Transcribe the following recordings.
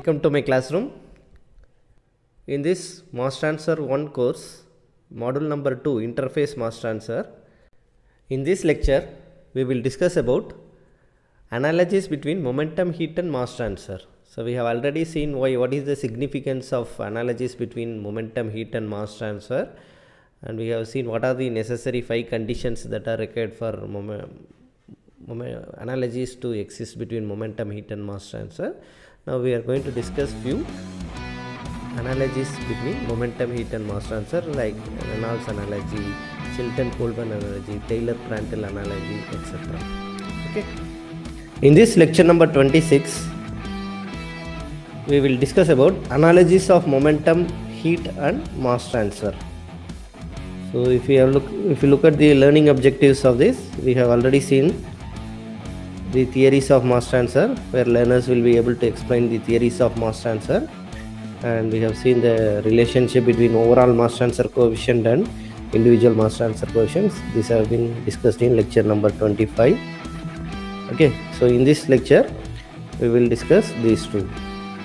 Welcome to my classroom. In this Mass Transfer 1 course, module number 2, Interface Mass Transfer. In this lecture, we will discuss about analogies between momentum heat and mass transfer. So we have already seen what is the significance of analogies between momentum heat and mass transfer, and we have seen what are the necessary 5 conditions that are required for analogies to exist between momentum heat and mass transfer. Now we are going to discuss few analogies between momentum heat and mass transfer, like Reynolds analogy, Chilton-Coleman analogy, Taylor-Prandtl analogy, etc. Okay. In this lecture number 26, we will discuss about analogies of momentum heat and mass transfer. So if you look at the learning objectives of this, we have already seen the theories of mass transfer, where learners will be able to explain the theories of mass transfer, and we have seen the relationship between overall mass transfer coefficient and individual mass transfer coefficients. These have been discussed in lecture number 25. Okay, so in this lecture we will discuss these two.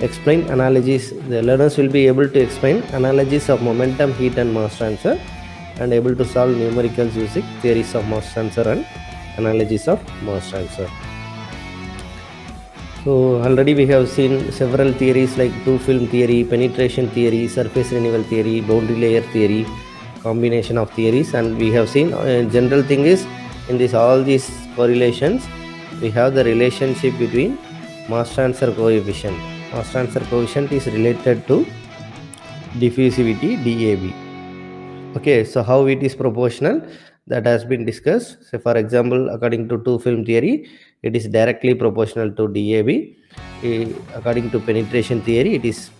Explain analogies. The learners will be able to explain analogies of momentum heat and mass transfer, and able to solve numericals using theories of mass transfer and analogies of mass transfer. So already we have seen several theories like two-film theory, penetration theory, surface renewal theory, boundary layer theory, combination of theories, and we have seen general thing is in this all these correlations we have the relationship between mass transfer coefficient. Mass transfer coefficient is related to diffusivity DAB. Okay, so how it is proportional, that has been discussed. So for example, according to two-film theory, it is directly proportional to DAB. According to penetration theory, it is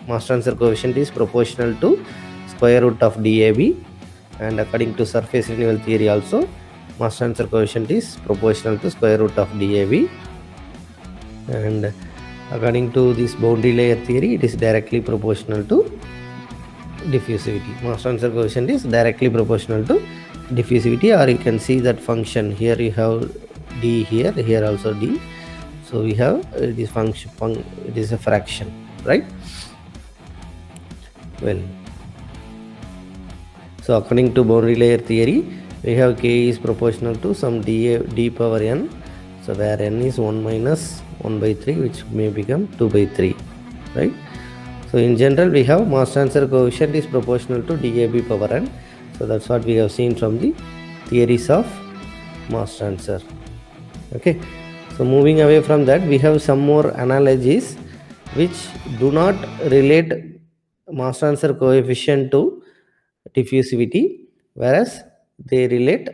mass transfer coefficient is proportional to square root of DAB, and according to surface renewal theory also, mass transfer coefficient is proportional to square root of DAB, and according to this boundary layer theory, it is directly proportional to diffusivity. Mass transfer coefficient is directly proportional to diffusivity, or you can see that function here. You have D here, here also D. So we have it is function. It is a fraction, right? Well, so according to boundary layer theory, we have K is proportional to some D power n. So where n is 1 minus 1 by 3, which may become 2 by 3, right? So in general, we have mass transfer coefficient is proportional to DAB power n. So that's what we have seen from the theories of mass transfer. Okay. So moving away from that, we have some more analogies which do not relate mass transfer coefficient to diffusivity, whereas they relate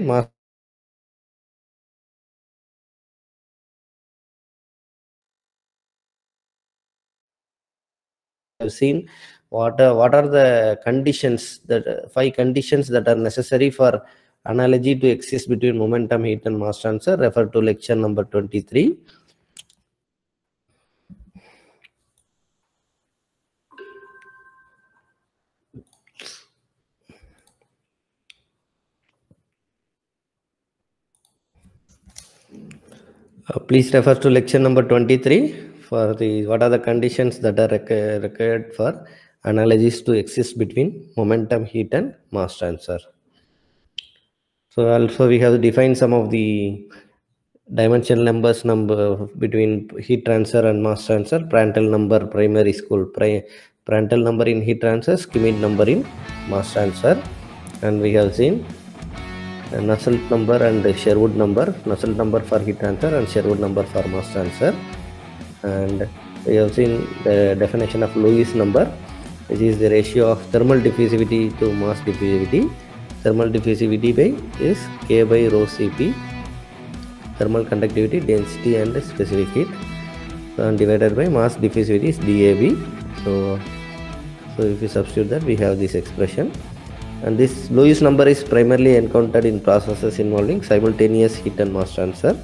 mass. Have seen what are the conditions, that 5 conditions that are necessary for analogy to exist between momentum heat and mass transfer. Refer to lecture number 23. Please refer to lecture number 23 for the what are the conditions that are required for analogies to exist between momentum heat and mass transfer. So also we have defined some of the dimensional numbers between heat transfer and mass transfer. Prandtl number, primary school, Prandtl number in heat transfer, Schmidt number in mass transfer, and we have seen Nusselt number and Sherwood number. Nusselt number for heat transfer and Sherwood number for mass transfer, and we have seen the definition of Lewis number, which is the ratio of thermal diffusivity to mass diffusivity. Thermal diffusivity by is K by rho Cp, thermal conductivity, density and specific heat, and divided by mass diffusivity is DAB. So if you substitute that, we have this expression. And this Lewis number is primarily encountered in processes involving simultaneous heat and mass transfer.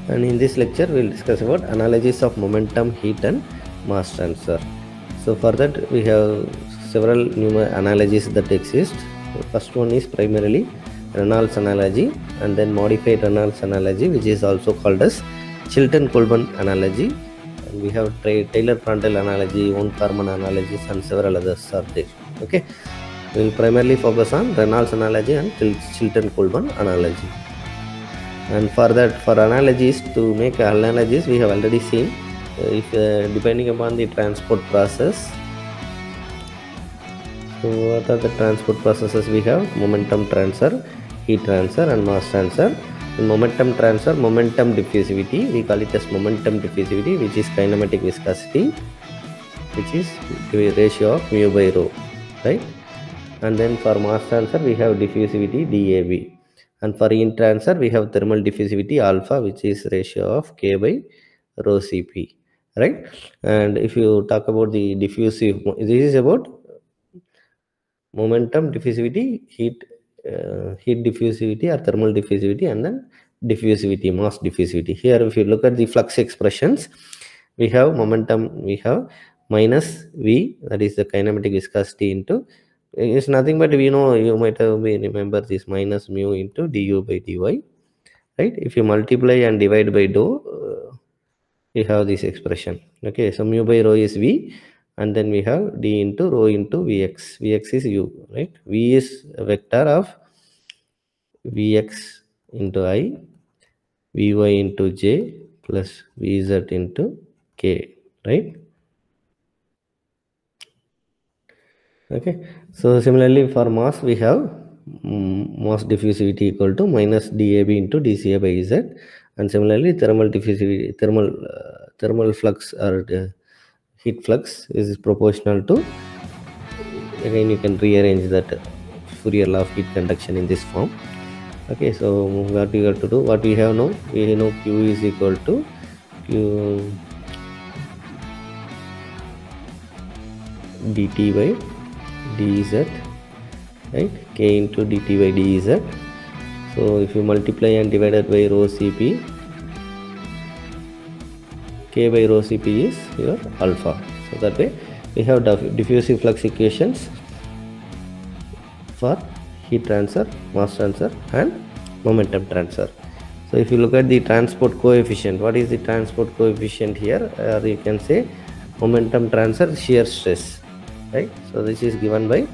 And in this lecture, we will discuss about analogies of momentum heat and mass transfer. So for that, we have several analogies that exist. The first one is primarily Reynolds analogy, and then modified Reynolds analogy, which is also called as Chilton-Coulban analogy, and we have Taylor-Prandtl analogy, Von-Karman analysis, and several others are there. Okay, we will primarily focus on Reynolds analogy and Chilton-Coulban analogy. And for that, for analogies, to make analogies, we have already seen if depending upon the transport process. So what are the transport processes we have? Momentum transfer, heat transfer, and mass transfer. In momentum transfer, momentum diffusivity, we call it as momentum diffusivity, which is kinematic viscosity, which is the ratio of mu by rho, right? And then for mass transfer, we have diffusivity DAB. And for heat transfer, we have thermal diffusivity alpha, which is ratio of K by rho Cp, right? And if you talk about the diffusive, this is about momentum diffusivity, heat diffusivity or thermal diffusivity, and then diffusivity, mass diffusivity. Here, if you look at the flux expressions, we have momentum, we have minus V, that is the kinematic viscosity, into, it's nothing but we know, you might have remember this minus mu into du by dy, right? If you multiply and divide by dou, we have this expression. Okay, so mu by rho is V, and then we have d into rho into Vx. Vx is u, right? V is a vector of Vx into I, Vy into j plus Vz into k, right? Okay, so similarly for mass, we have mass diffusivity equal to minus dAb into dCa by Z, and similarly thermal diffusivity, thermal flux or heat flux is proportional to, again you can rearrange that Fourier law of heat conduction in this form. Okay, so what we have to do, what we have now, we know Q is equal to Q dt by dz, right? K into dt by dz. So if you multiply and divide it by rho Cp, K by rho Cp is your alpha. So that way we have diffusive flux equations for heat transfer, mass transfer, and momentum transfer. So if you look at the transport coefficient, what is the transport coefficient here? Or you can say momentum transfer shear stress, right? So this is given by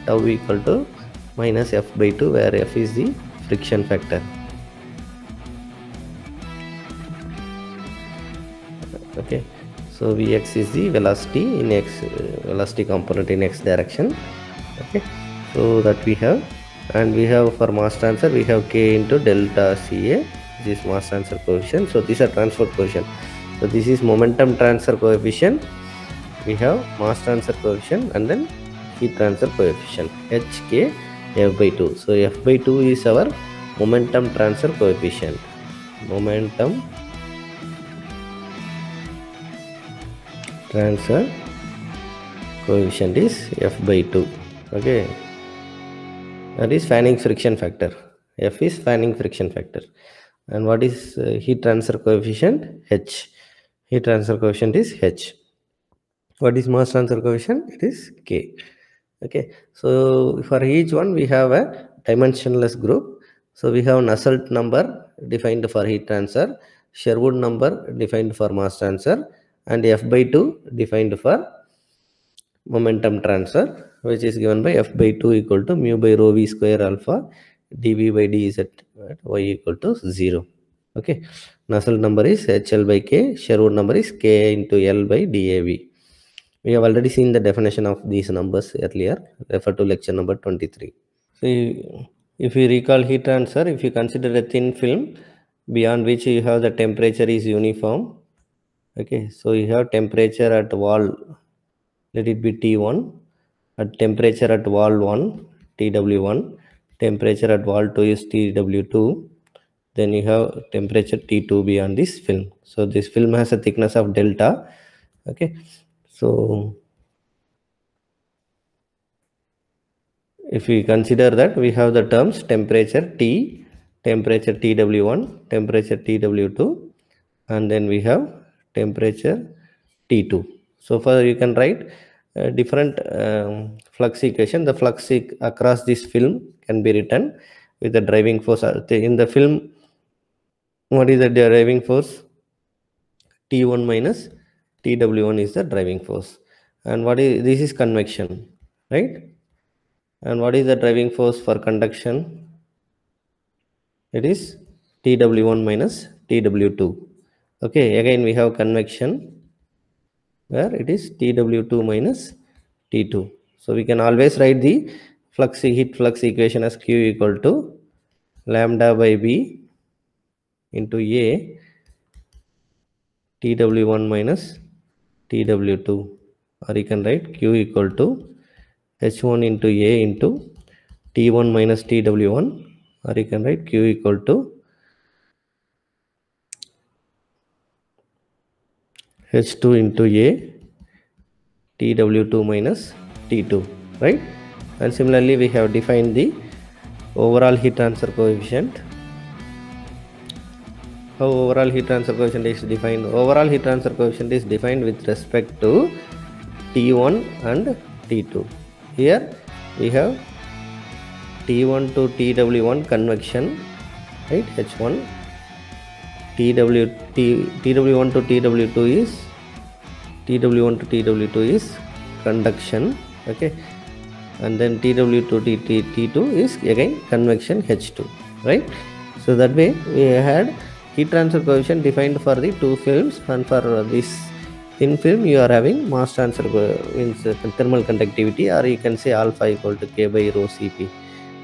tau equal to minus F by 2, where F is the friction factor. Okay, so Vx is the velocity in x, velocity component in x direction. Okay, so that we have, and we have for mass transfer, we have K into delta Ca, this is mass transfer coefficient. So these are transport coefficient. So this is momentum transfer coefficient, we have mass transfer coefficient, and then heat transfer coefficient, Hk F by 2. So F by 2 is our momentum transfer coefficient. Momentum transfer coefficient is F by 2. Okay, that is fanning friction factor. F is fanning friction factor. And what is heat transfer coefficient? H. Heat transfer coefficient is H. What is mass transfer coefficient? It is K. Okay, so for each one we have a dimensionless group. So we have Nusselt number defined for heat transfer, Sherwood number defined for mass transfer, and F by 2 defined for momentum transfer, which is given by F by 2 equal to mu by rho V square alpha dV by dz at y equal to 0. Okay, Nusselt number is HL by K, Sherwood number is K into L by dAV. We have already seen the definition of these numbers earlier. Refer to lecture number 23. So if you recall heat transfer, if you consider a thin film beyond which you have the temperature is uniform. Okay, so you have temperature at wall, let it be T1, at temperature at wall 1, TW1, temperature at wall 2 is TW2, then you have temperature T2 beyond this film. So this film has a thickness of delta. Okay, so if we consider that, we have the terms temperature T, temperature TW1, temperature TW2, and then we have temperature T2. So far you can write different flux equation. The flux across this film can be written with the driving force in the film. What is the driving force? T1 minus TW1 is the driving force. And this is convection, right? And what is the driving force for conduction? It is TW1 minus TW2. Okay, again we have convection where it is TW2 minus T2. So we can always write the heat flux equation as Q equal to lambda by B into A TW1 minus TW2, or you can write Q equal to H1 into A into T1 minus TW1, or you can write Q equal to H2 into A TW2 minus T2, right? And similarly we have defined the overall heat transfer coefficient. How overall heat transfer coefficient is defined? Overall heat transfer coefficient is defined with respect to T1 and T2. Here we have T1 to TW1 convection, right? H1. TW1 to TW1 to TW2 is conduction, okay, and then TW2 to T2 is again convection H2, right? So that way we had heat transfer coefficient defined for the two films, and for this thin film you are having mass transfer means thermal conductivity, or you can say alpha equal to K by rho Cp,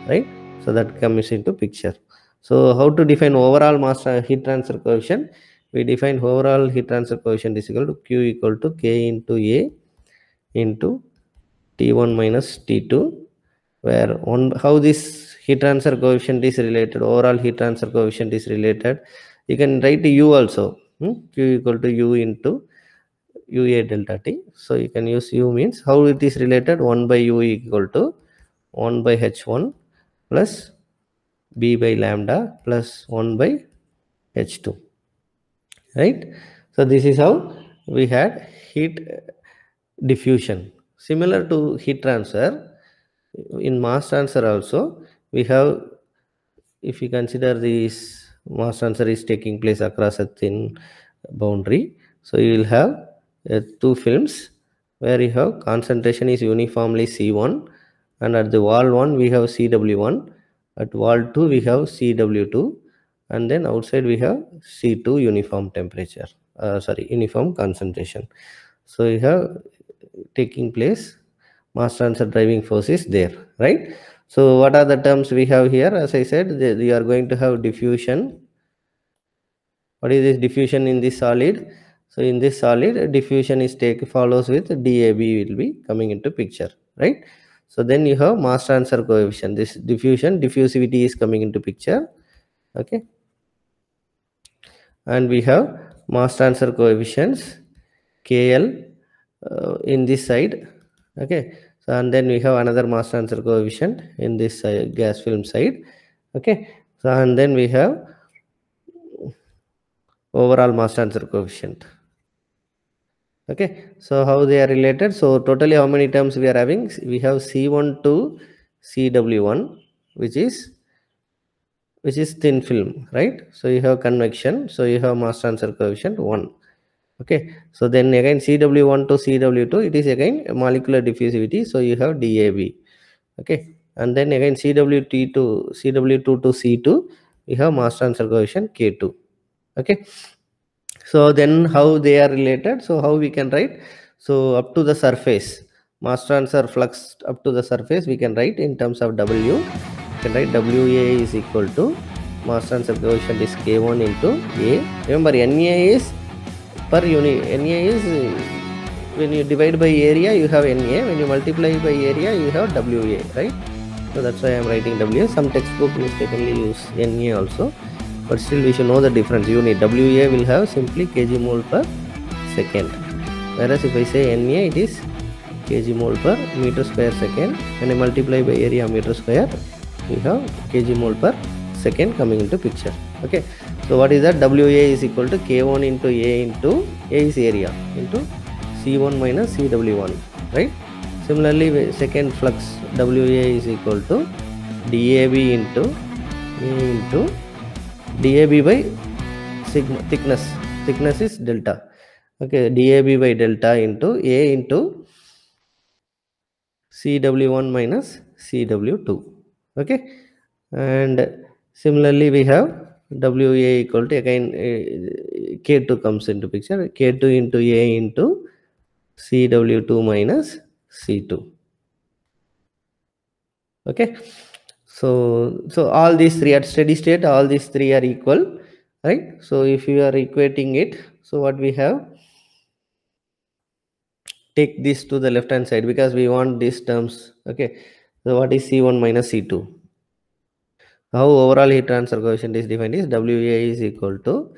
right? So that comes into picture. So how to define overall mass heat transfer coefficient? We define overall heat transfer coefficient is equal to Q equal to K into A into T1 minus T2, where how this heat transfer coefficient is related, overall heat transfer coefficient is related. You can write U also, Q equal to U into UA delta T. So you can use U means how it is related, 1 by U equal to 1 by H1 plus B by lambda plus 1 by H2, right? So this is how we had heat diffusion. Similar to heat transfer, in mass transfer also we have, if you consider this mass transfer is taking place across a thin boundary, so you will have two films where you have concentration is uniformly C1, and at the wall 1 we have CW1, at wall 2 we have CW2, and then outside we have C2 uniform temperature, uniform concentration. So you have taking place mass transfer driving force is there, right? So what are the terms we have here? As I said, we are going to have diffusion. What is this diffusion in this solid? So in this solid, diffusion is follows with DAB will be coming into picture, right? So then you have mass transfer coefficient. This diffusivity is coming into picture, okay? And we have mass transfer coefficients KL in this side, okay? So and then we have another mass transfer coefficient in this gas film side, okay? So and then we have overall mass transfer coefficient, okay? So how they are related? So totally how many terms we are having? We have C1 to CW1, which is thin film, right? So you have convection, so you have mass transfer coefficient 1, okay? So then again CW1 to CW2, it is again molecular diffusivity, so you have DAB, okay? And then again CW2 to C2, we have mass transfer coefficient K2, okay? So then how they are related? So how we can write? So up to the surface, mass transfer flux up to the surface, we can write in terms of W. We can write WA is equal to mass transfer coefficient is K1 into A. Remember, NA is per unit. NA is when you divide by area, you have NA. When you multiply by area, you have WA, right? So that's why I am writing WA. Some textbook mistakenly use NA also, but still we should know the difference. Unit WA will have simply kg mole per second, whereas if I say NA, it is kg mole per meter square second. When I multiply by area meter square, we have kg mole per second coming into picture, okay? So what is that? WA is equal to K1 into A into A is area into C1 minus CW1, right? Similarly, second flux WA is equal to DAB into A into DAB by sigma thickness is delta. Okay, dAB by delta into A into Cw1 minus Cw2. Okay, and similarly we have WA equal to, again K2 comes into picture, K2 into A into Cw2 minus C2. Okay, so all these three at steady state, all these three are equal, right? So if you are equating it, so what we have, take this to the left hand side because we want these terms. Okay, so what is C1 minus C2? How overall heat transfer coefficient is defined is WA is equal to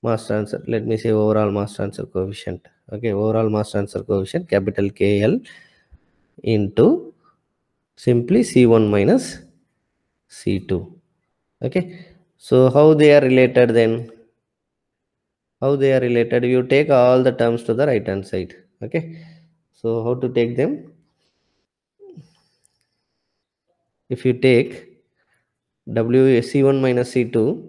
mass transfer. Let me say overall mass transfer coefficient. Okay, overall mass transfer coefficient capital KL into simply C1 minus C2. Okay, so how they are related then? How they are related? You take all the terms to the right hand side. Okay, so how to take them? If you take C1 minus C2,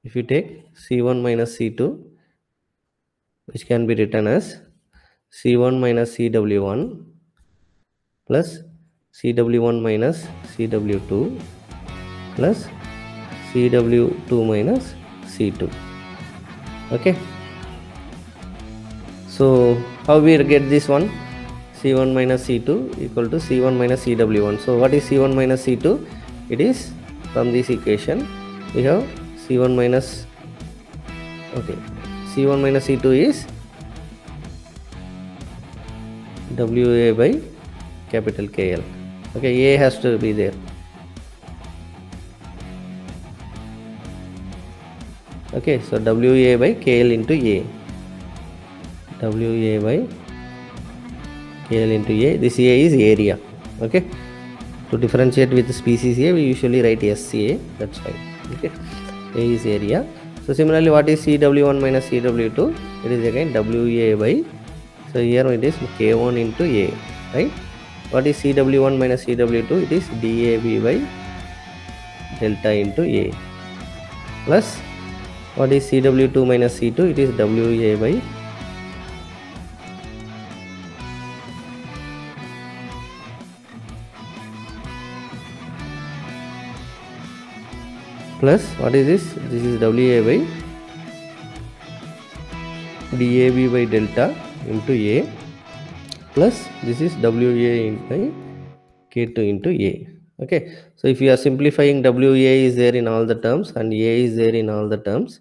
if you take C1 minus C2, which can be written as C1 minus Cw1 plus Cw1 minus Cw2 plus Cw2 minus C2. Okay, so how we get this one? C1 minus C2 equal to C1 minus Cw1. So what is C1 minus C2? It is from this equation we have C1 minus, okay, C1 minus C2 is WA by capital KL. Okay, A has to be there. Okay, so WA by KL into A. WA by KL into A. This A is area. Okay, to differentiate with species A, we usually write SCA. That's fine. Okay, A is area. So similarly, what is Cw1 minus Cw2? It is again WA by, so here it is K1 into A, right? What is Cw1 minus Cw2? It is dAB by delta into A plus what is Cw2 minus C2? It is WA by plus what is this? This is WA by dAB by delta into A plus this is WA by K2 into A. Okay, so if you are simplifying, WA is there in all the terms and A is there in all the terms.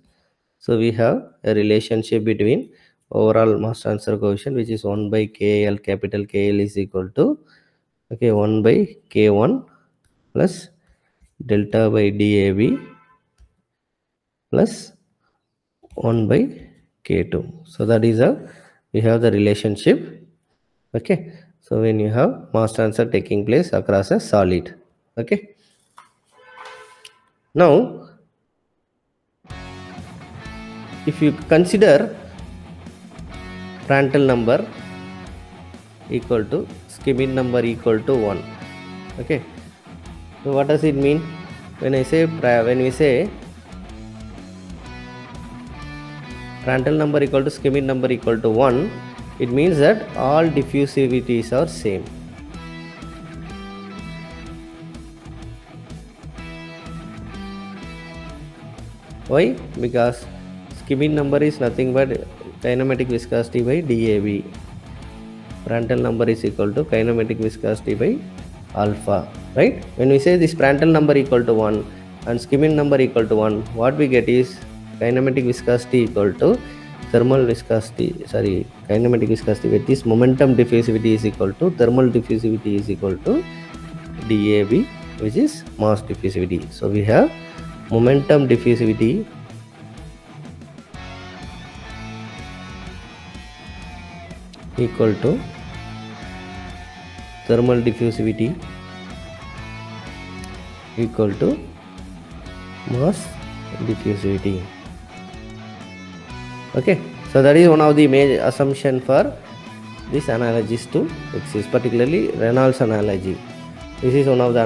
So we have a relationship between overall mass transfer coefficient, which is 1 by KL, capital KL is equal to, okay, 1 by K1 plus delta by dAB plus 1 by K2. So that is how we have the relationship. Okay, so when you have mass transfer taking place across a solid. Okay, now if you consider Prandtl number equal to Schmidt number equal to 1. Okay, so what does it mean? When we say Prandtl number equal to Schmidt number equal to 1, it means that all diffusivities are same. Why? Because Schmidt number is nothing but kinematic viscosity by dAB. Prandtl number is equal to kinematic viscosity by alpha, right? When we say this Prandtl number equal to 1 and Schmidt number equal to 1, what we get is kinematic viscosity equal to thermal viscosity, kinematic viscosity, with this momentum diffusivity is equal to thermal diffusivity is equal to dAB, which is mass diffusivity. So we have momentum diffusivity equal to thermal diffusivity equal to mass diffusivity. Okay, so that is one of the major assumption for this analogies to exist, particularly Reynolds analogy. This is one of the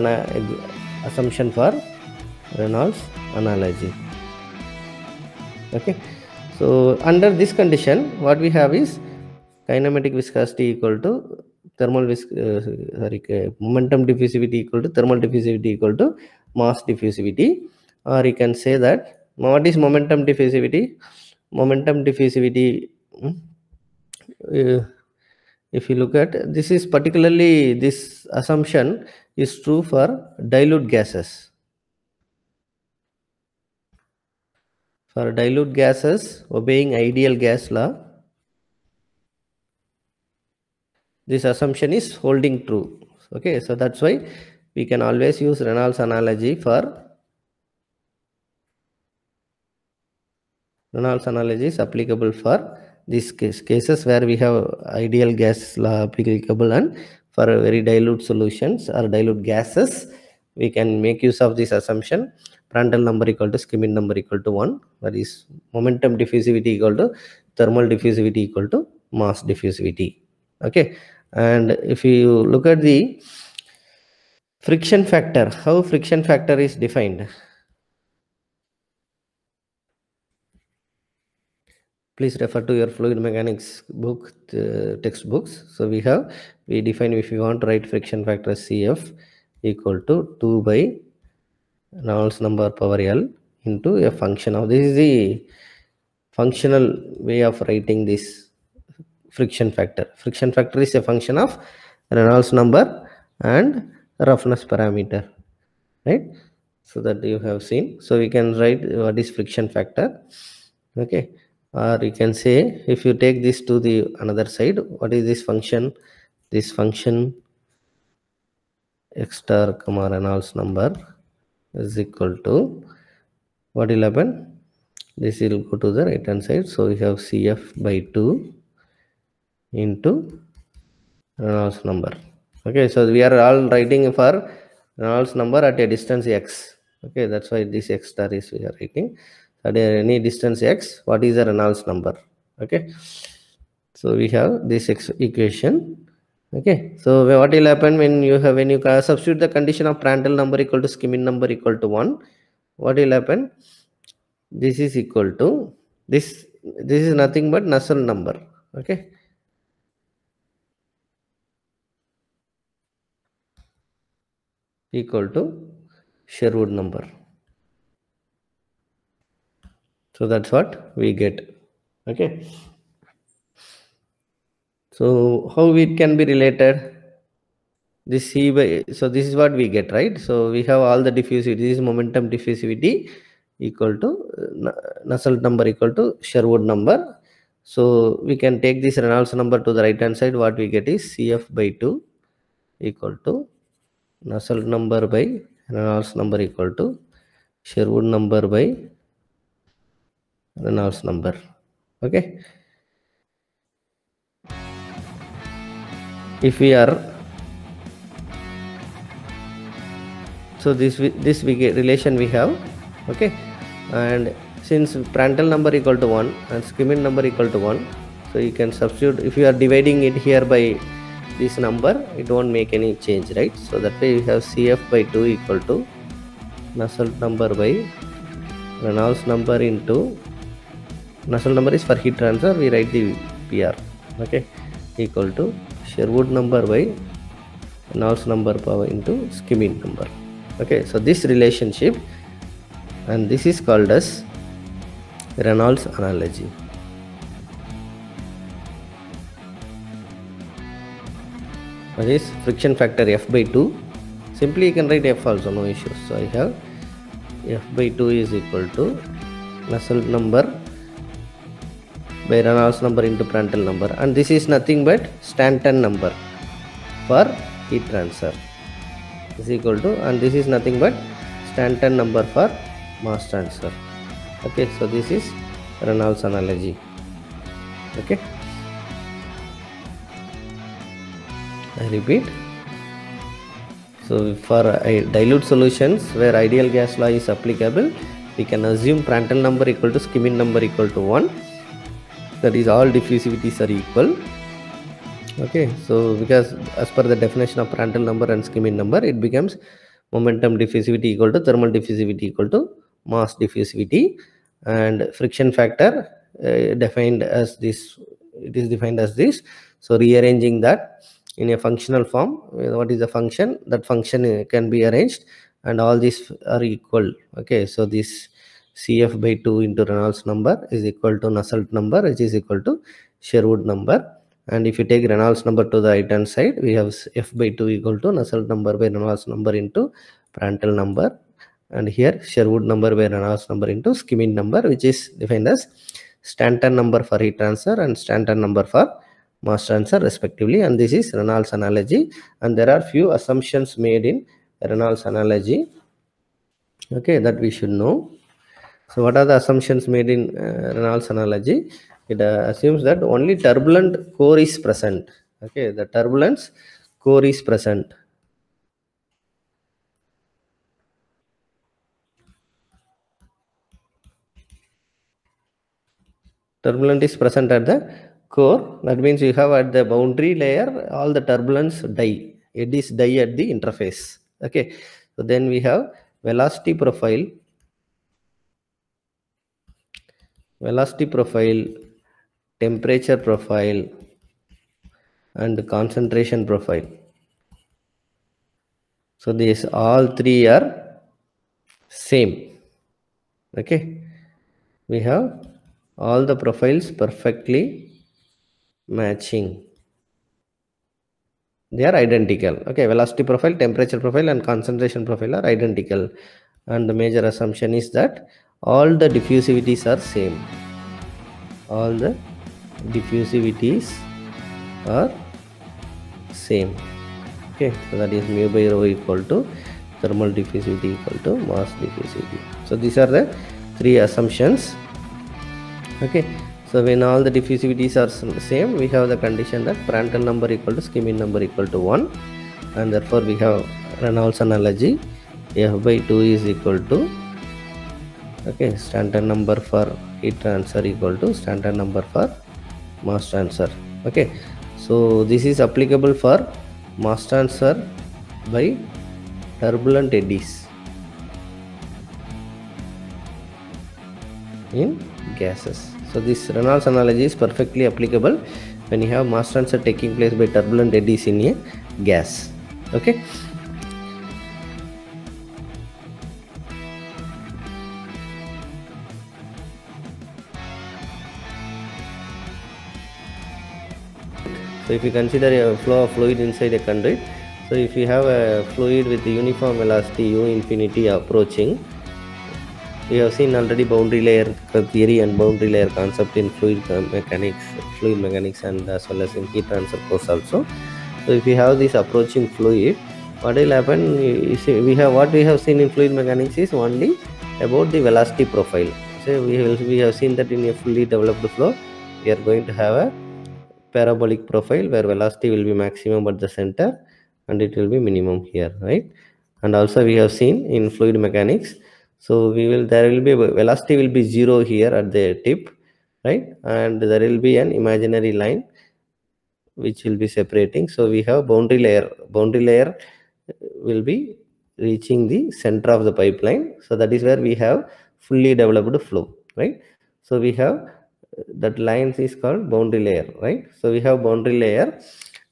assumption for Reynolds analogy. Okay, So under this condition, what we have is kinematic viscosity equal to momentum diffusivity equal to thermal diffusivity equal to mass diffusivity. Or you can say that what is momentum diffusivity? Momentum diffusivity, if you look at this, is particularly this assumption is true for dilute gases. For dilute gases obeying ideal gas law, this assumption is holding true. Okay, so that's why we can always use Reynolds analogy for Reynolds analogy is applicable for these cases where we have ideal gas law applicable, and for very dilute solutions or dilute gases we can make use of this assumption. Prandtl number equal to Schmidt number equal to 1, that is momentum diffusivity equal to thermal diffusivity equal to mass diffusivity. Okay, and if you look at the friction factor, how friction factor is defined? Please refer to your fluid mechanics book, textbooks. So we define, if you want to write friction factor, Cf equal to 2 by Reynolds number power L into a function of, this is the functional way of writing this friction factor. Friction factor is a function of Reynolds number and roughness parameter, right? So that you have seen. So we can write what is friction factor. Okay, or you can say, if you take this to the another side, what is this function? This function x star comma Reynolds number is equal to, what will happen? This will go to the right hand side. So we have Cf by 2 into Reynolds number. Okay, so we are all writing for Reynolds number at a distance x. Okay, that's why this x star is we are writing. At any distance x, what is the Reynolds number? Okay, so we have this equation. Okay, so what will happen when you substitute the condition of Prandtl number equal to Schmidt number equal to 1? What will happen? This is equal to this. This is nothing but Nusselt number. Okay, equal to Sherwood number. So that's what we get. Okay, so how it can be related? This C by, so this is what we get, right? So we have all the diffusivity. This is momentum diffusivity equal to Nusselt number equal to Sherwood number. So we can take this Reynolds number to the right hand side. What we get is Cf by 2 equal to Nusselt number by Reynolds number equal to Sherwood number by Reynolds number. Okay, if we are, so this we get relation we have. Okay, and since Prandtl number equal to 1 and Schmidt number equal to 1, so you can substitute. If you are dividing it here by this number, it won't make any change, right? So that way you have Cf by 2 equal to Nusselt number by Reynolds number into, Nusselt number is for heat transfer, we write the PR. Okay, equal to Sherwood number by Reynolds number power into Schmidt number. Okay, so this relationship, and this is called as Reynolds analogy. That is friction factor F by 2. Simply you can write F also, no issues. So I have F by 2 is equal to Nusselt number by Reynolds number into Prandtl number, and this is nothing but Stanton number for heat transfer is equal to, and this is nothing but Stanton number for mass transfer. Okay, so this is Reynolds analogy. Okay, I repeat. So for dilute solutions where ideal gas law is applicable, we can assume Prandtl number equal to Schmidt number equal to 1. That is, all diffusivities are equal. Okay, so because as per the definition of Prandtl number and Schmidt number, it becomes momentum diffusivity equal to thermal diffusivity equal to mass diffusivity, and friction factor defined as this. It is defined as this. So rearranging that in a functional form, what is the function? That function can be arranged, and all these are equal. Okay, so this Cf by 2 into Reynolds number is equal to Nusselt number, which is equal to Sherwood number. And if you take Reynolds number to the right hand side, we have F by 2 equal to Nusselt number by Reynolds number into Prandtl number. And here Sherwood number by Reynolds number into Schmidt number, which is defined as Stanton number for heat transfer and Stanton number for mass transfer respectively. And this is Reynolds analogy. And there are few assumptions made in Reynolds analogy, okay, that we should know. So what are the assumptions made in Reynolds analogy? It assumes that only turbulent core is present. Okay, the turbulence core is present. Turbulent is present at the core. That means you have at the boundary layer all the turbulence die. Eddies die at the interface. Okay, so then we have velocity profile, temperature profile, and concentration profile. So these all three are same. Okay, we have all the profiles perfectly matching. They are identical. Okay, velocity profile, temperature profile, and concentration profile are identical. And the major assumption is that all the diffusivities are same. All the diffusivities are same. Okay, so that is mu by rho equal to thermal diffusivity equal to mass diffusivity. So these are the three assumptions. Okay, so when all the diffusivities are same, we have the condition that Prandtl number equal to Schmidt number equal to 1, and therefore we have Reynolds analogy. F by 2 is equal to, okay, Stanton number for heat transfer equal to Stanton number for mass transfer. Okay, so this is applicable for mass transfer by turbulent eddies in gases. So this Reynolds analogy is perfectly applicable when you have mass transfer taking place by turbulent eddies in a gas. Okay. So if you consider a flow of fluid inside a conduit, so if you have a fluid with uniform velocity u infinity approaching, we have seen already boundary layer theory and boundary layer concept in fluid mechanics, and as well as in heat transfer course also. So if you have this approaching fluid, what will happen? What we have seen in fluid mechanics is only about the velocity profile. So we have seen that in a fully developed flow, we are going to have a parabolic profile where velocity will be maximum at the center and it will be minimum here, right? And also we have seen in fluid mechanics, so there will be velocity will be 0 here at the tip, right? And there will be an imaginary line which will be separating. So we have boundary layer will be reaching the center of the pipeline. So that is where we have fully developed flow, right? So we have that lines is called boundary layer, right? So we have boundary layer.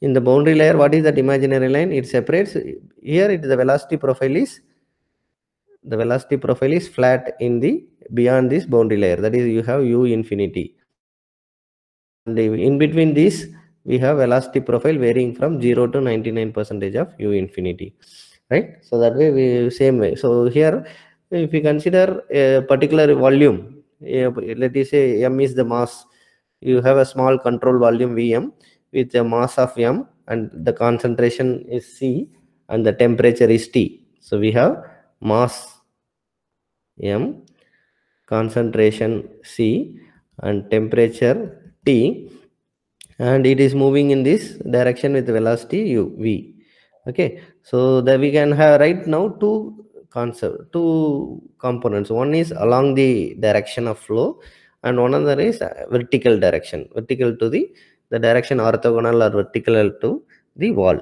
In the boundary layer, what is that imaginary line? It separates here. The velocity profile is flat in the beyond this boundary layer. That is, you have u infinity, and in between this we have velocity profile varying from 0 to 99% of u infinity, right? So that way we same way. So here, if we consider a particular volume, let us say m is the mass, you have a small control volume Vm with a mass of m and the concentration is C and the temperature is T. So we have mass m, concentration C, and temperature T, and it is moving in this direction with velocity u v. Okay, so that we can have right now two components. One is along the direction of flow, and one other is vertical direction, vertical to the direction orthogonal or vertical to the wall.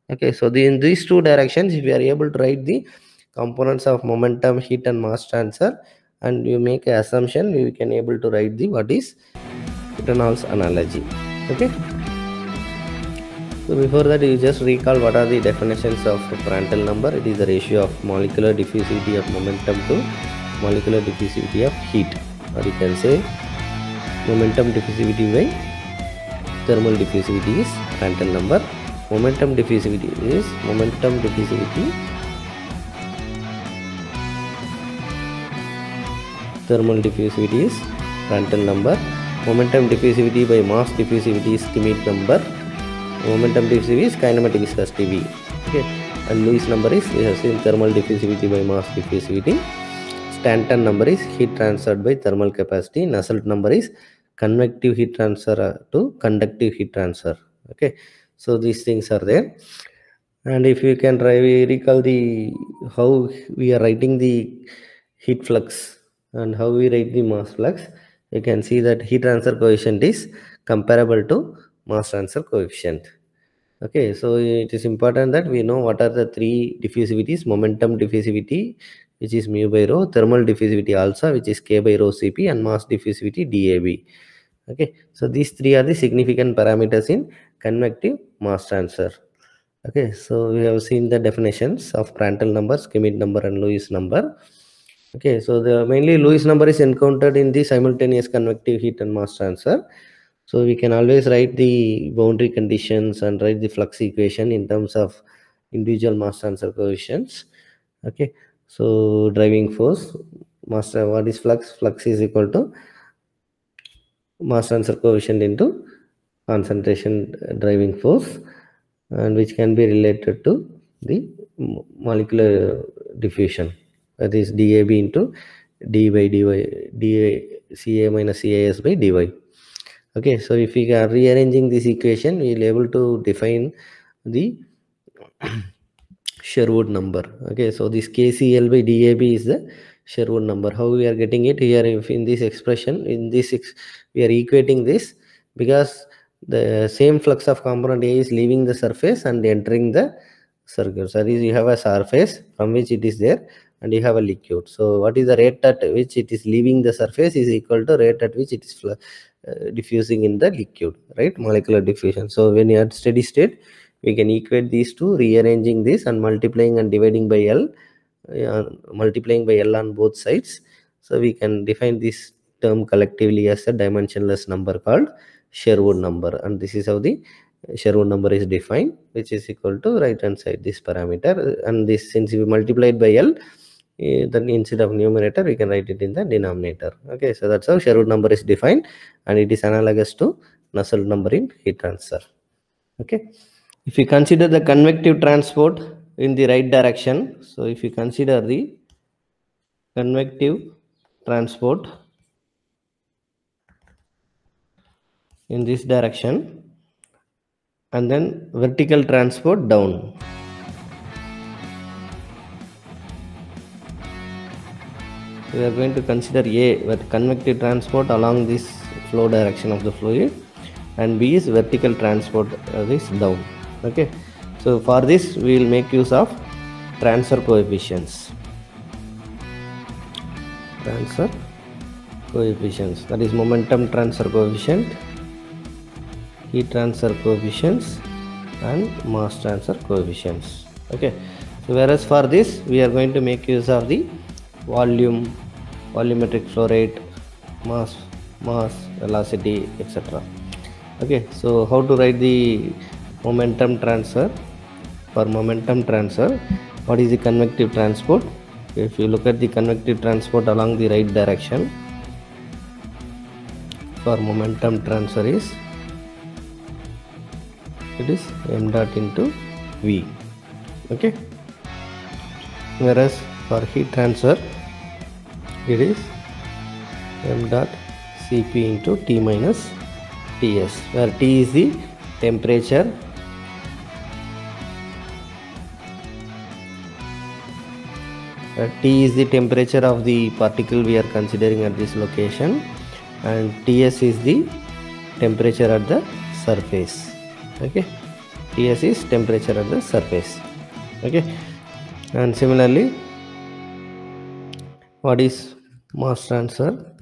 Okay, so in these two directions, if we are able to write the components of momentum, heat, and mass transfer, and you make an assumption, you can able to write the what is Reynolds analogy. Okay, so before that, you just recall what are the definitions of Prandtl number. It is the ratio of molecular diffusivity of momentum to molecular diffusivity of heat, or you can say momentum diffusivity by thermal diffusivity is Prandtl number. Momentum diffusivity is thermal diffusivity is Prandtl number. Momentum diffusivity by mass diffusivity is Schmidt number. Momentum diffusivity is kinematic viscosity V. Okay, and Lewis number is, we have seen, thermal diffusivity by mass diffusivity. Stanton number is heat transferred by thermal capacity. Nusselt number is convective heat transfer to conductive heat transfer. Okay, so these things are there. And if you can recall the how we are writing the heat flux and how we write the mass flux, you can see that heat transfer coefficient is comparable to mass transfer coefficient. Okay, so it is important that we know what are the three diffusivities: momentum diffusivity, which is mu by rho; thermal diffusivity also, which is k by rho Cp; and mass diffusivity dAB. Okay, so these three are the significant parameters in convective mass transfer. Okay, so we have seen the definitions of Prandtl number, Schmidt number, and Lewis number. Okay, so the mainly Lewis number is encountered in the simultaneous convective heat and mass transfer. So we can always write the boundary conditions and write the flux equation in terms of individual mass transfer coefficients. Okay, so driving force, what is flux? Flux is equal to mass transfer coefficient into concentration driving force, and which can be related to the molecular diffusion, that is dAB into d by Ca minus Cas by dy. Okay, so if we are rearranging this equation, we will able to define the Sherwood number. Okay, so this KCl by dAB is the Sherwood number. How we are getting it here? If in this expression, we are equating this because the same flux of component A is leaving the surface and entering the circle. So you have a surface from which it is there, and you have a liquid. So what is the rate at which it is leaving the surface is equal to rate at which it is diffusing in the liquid, right? Molecular diffusion. So when you are at steady state, we can equate these two, rearranging this and multiplying and dividing by L, multiplying by L on both sides. So we can define this term collectively as a dimensionless number called Sherwood number, and this is how the Sherwood number is defined, which is equal to right hand side this parameter, and this, since we multiplied by L, then instead of numerator we can write it in the denominator. Okay, so that's how Sherwood number is defined, and it is analogous to Nusselt number in heat transfer. Okay, if you consider the convective transport in the right direction, so if you consider the convective transport in this direction and then vertical transport down, we are going to consider A with convective transport along this flow direction of the fluid, and B is vertical transport this down. Okay, so for this we will make use of transfer coefficients. That is momentum transfer coefficient, heat transfer coefficients, and mass transfer coefficients. Okay, so whereas for this we are going to make use of the volumetric flow rate, mass, velocity, etc. Okay, so how to write the momentum transfer? For momentum transfer, what is the convective transport? If you look at the convective transport along the right direction, for momentum transfer is, it is m dot into v. Okay, whereas for heat transfer it is m dot Cp into T minus Ts, where T is the temperature, T is the temperature of the particle we are considering at this location, and Ts is the temperature at the surface. Okay, Ts is temperature at the surface. Okay, and similarly, what is mass transfer.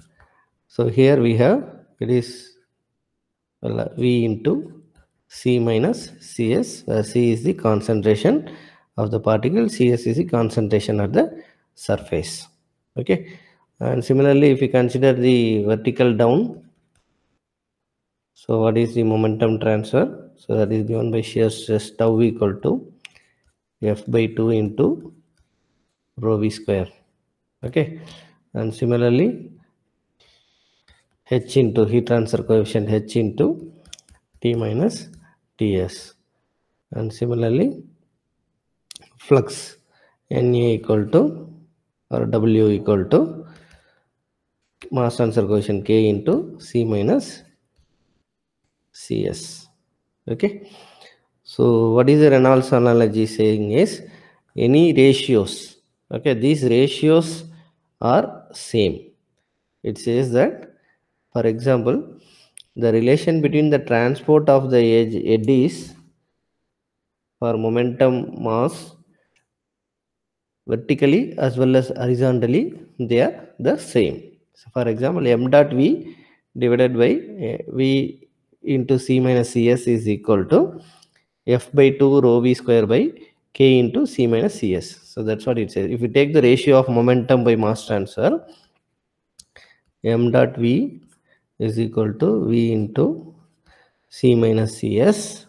So here we have it is V into C minus Cs, where C is the concentration of the particle, Cs is the concentration at the surface. Okay, and similarly, if we consider the vertical down, so what is the momentum transfer? So that is given by shear stress tau equal to F by 2 into rho V square. Okay, and similarly, H into heat transfer coefficient H into T minus Ts. And similarly, flux Na equal to or W equal to mass transfer coefficient K into C minus Cs. Okay. So what is the Reynolds analogy saying is any ratios. Okay, these ratios are same. It says that, for example, the relation between the transport of the eddies for momentum mass vertically as well as horizontally, they are the same. So for example, m dot v divided by v into c minus cs is equal to f by 2 rho v square by k into c minus cs. So that's what it says. If you take the ratio of momentum by mass transfer, m dot v is equal to v into c minus cs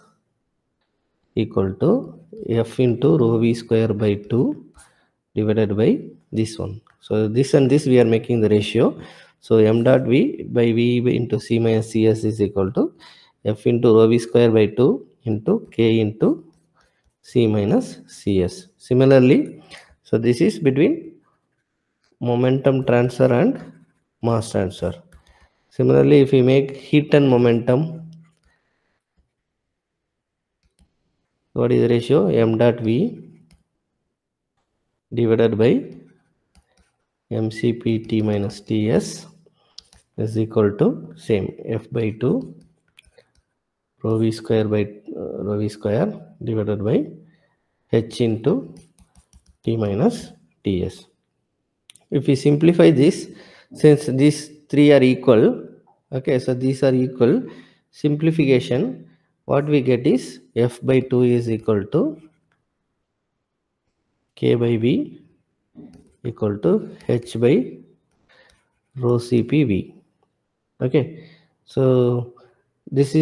equal to f into rho v square by 2 divided by this one. So this and this we are making the ratio. So m dot v by v into c minus cs is equal to f into rho v square by 2 into k into c minus cs. Similarly, so this is between momentum transfer and mass transfer. Similarly, if we make heat and momentum, what is the ratio? M dot v divided by mcpt minus ts is equal to same f by 2 rho v square by rho v square divided by h into t minus ts. If we simplify this, since these three are equal, okay, so these are equal, simplification, what we get is f by 2 is equal to k by v equal to h by rho cpv. Okay, so this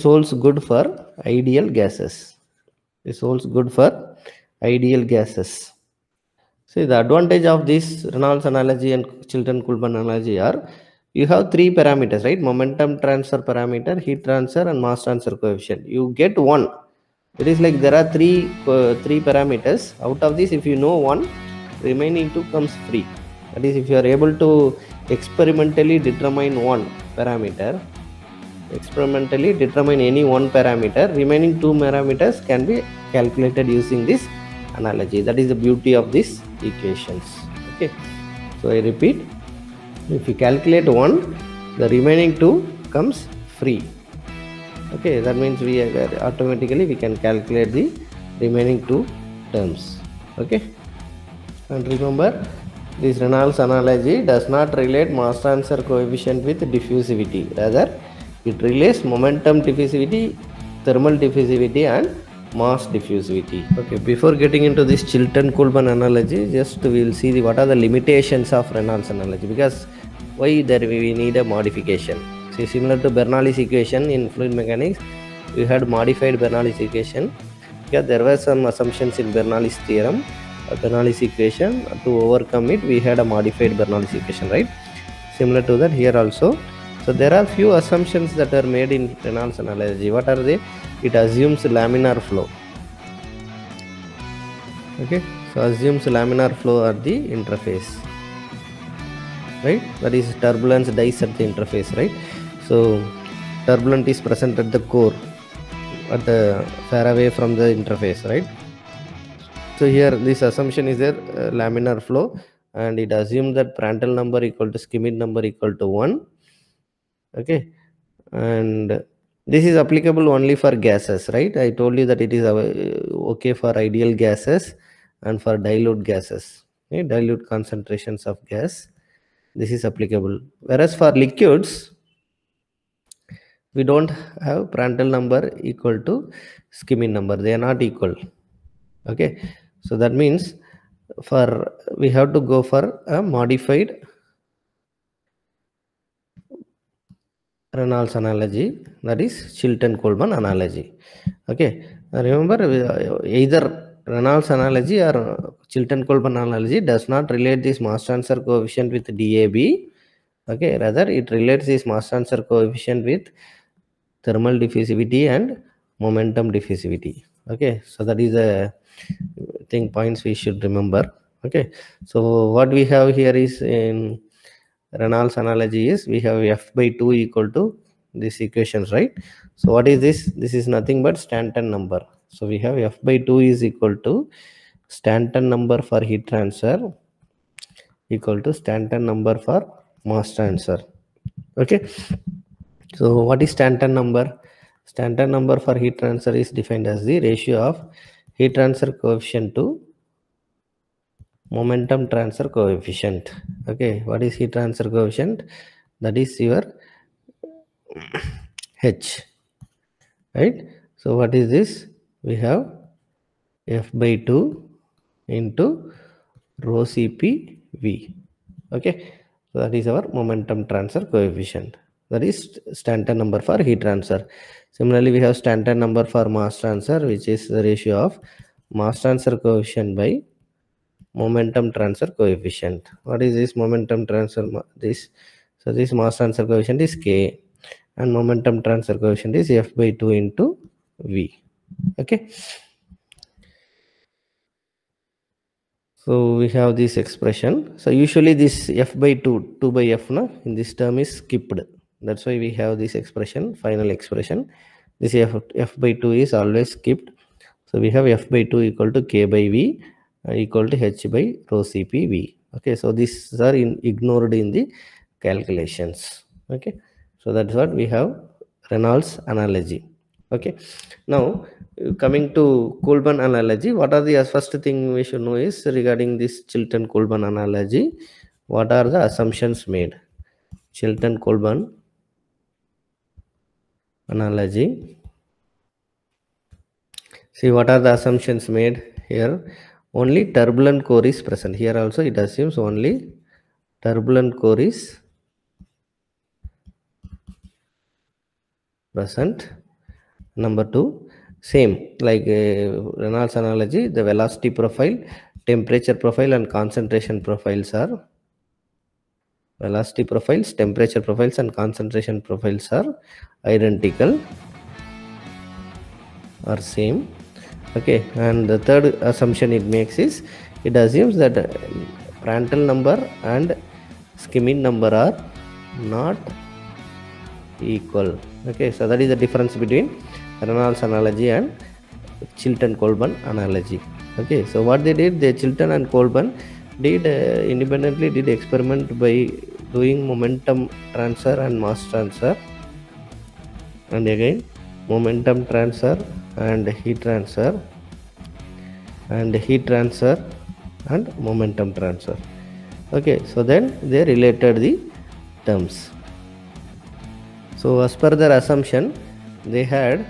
holds good for ideal gases. This holds good for ideal gases. See, the advantage of this Reynolds analogy and Chilton-Coolman analogy are you have three parameters, right? Momentum transfer parameter, heat transfer, and mass transfer coefficient. You get one. It is like there are three parameters. Out of this, if you know one, remaining two comes free. That is, if you are able to experimentally determine one parameter, experimentally determine any one parameter, remaining two parameters can be calculated using this analogy. That is the beauty of these equations. Okay, so I repeat, if you calculate one, the remaining two comes free. Okay, that means we automatically we can calculate the remaining two terms. Okay, and remember, this Reynolds analogy does not relate mass transfer coefficient with diffusivity. Rather, it relates momentum diffusivity, thermal diffusivity, and mass diffusivity. Okay, before getting into this Chilton-Coolman analogy, just we will see what are the limitations of Reynolds analogy, because why there we need a modification. See, similar to Bernoulli's equation in fluid mechanics, we had modified Bernoulli's equation. Yeah, there were some assumptions in Bernoulli's theorem, Bernoulli's equation. To overcome it, we had a modified Bernoulli's equation, right? Similar to that here also. So there are few assumptions that are made in Reynolds analogy. What are they? It assumes laminar flow. Okay, so assumes laminar flow at the interface, right? That is, turbulence dies at the interface, right? So turbulence is present at the core, at the far away from the interface, right? So here this assumption is there, laminar flow, and it assumes that Prandtl number equal to Schmidt number equal to 1. Okay, and this is applicable only for gases, right? I told you that it is okay for ideal gases and for dilute gases, okay? Dilute concentrations of gas. This is applicable. Whereas for liquids, we don't have Prandtl number equal to skimming number. They are not equal. Okay. So that means we have to go for a modified Reynolds analogy, that is Chilton-Coleman analogy. Okay. Remember, either Reynolds analogy or Chilton-Coleman analogy does not relate this mass transfer coefficient with DAB. Okay. Rather, it relates this mass transfer coefficient with thermal diffusivity and momentum diffusivity. Okay. So that is the points we should remember. Okay. So what we have here is in Reynolds analogy is we have F by 2 equal to this equations, right? So what is this? This is nothing but Stanton number. So we have F by 2 is equal to Stanton number for heat transfer equal to Stanton number for mass transfer. Okay. So what is Stanton number? Stanton number for heat transfer is defined as the ratio of heat transfer coefficient to momentum transfer coefficient. Okay, what is heat transfer coefficient? That is your H, right? So what is this? We have F by 2 into rho Cp V. Okay, so that is our momentum transfer coefficient. That is Stanton number for heat transfer. Similarly, we have Stanton number for mass transfer, which is the ratio of mass transfer coefficient by momentum transfer coefficient. What is this momentum transfer? So this mass transfer coefficient is K, and momentum transfer coefficient is F by 2 into V. Okay. So we have this expression. So usually this F by 2 by F in this term is skipped. That's why we have this expression, final expression. This F by 2 is always skipped. So we have F by 2 equal to K by V equal to H by rho Cp V. Okay, so these are ignored in the calculations. Okay, so that's what we have Reynolds analogy. Okay, now coming to Coleman analogy, what are the first thing we should know is regarding this Chilton-Coleman analogy, what are the assumptions made? Chilton-Coleman analogy. See, what are the assumptions made here? Only turbulent core is present. Here also it assumes only turbulent core is present. Number 2, same like Reynolds analogy, the velocity profile, temperature profile and concentration profiles are velocity profiles, temperature profiles and concentration profiles are identical or same. Okay, and the third assumption it makes is it assumes that Prandtl number and skimming number are not equal. Okay, so that is the difference between Reynolds analogy and Chilton-Coleman analogy. Okay, so what they did, the Chilton and Coleman did independently did experiment by doing momentum transfer and mass transfer, and again momentum transfer and heat transfer and heat transfer and momentum transfer. Okay, so then they related the terms. So as per their assumption, they had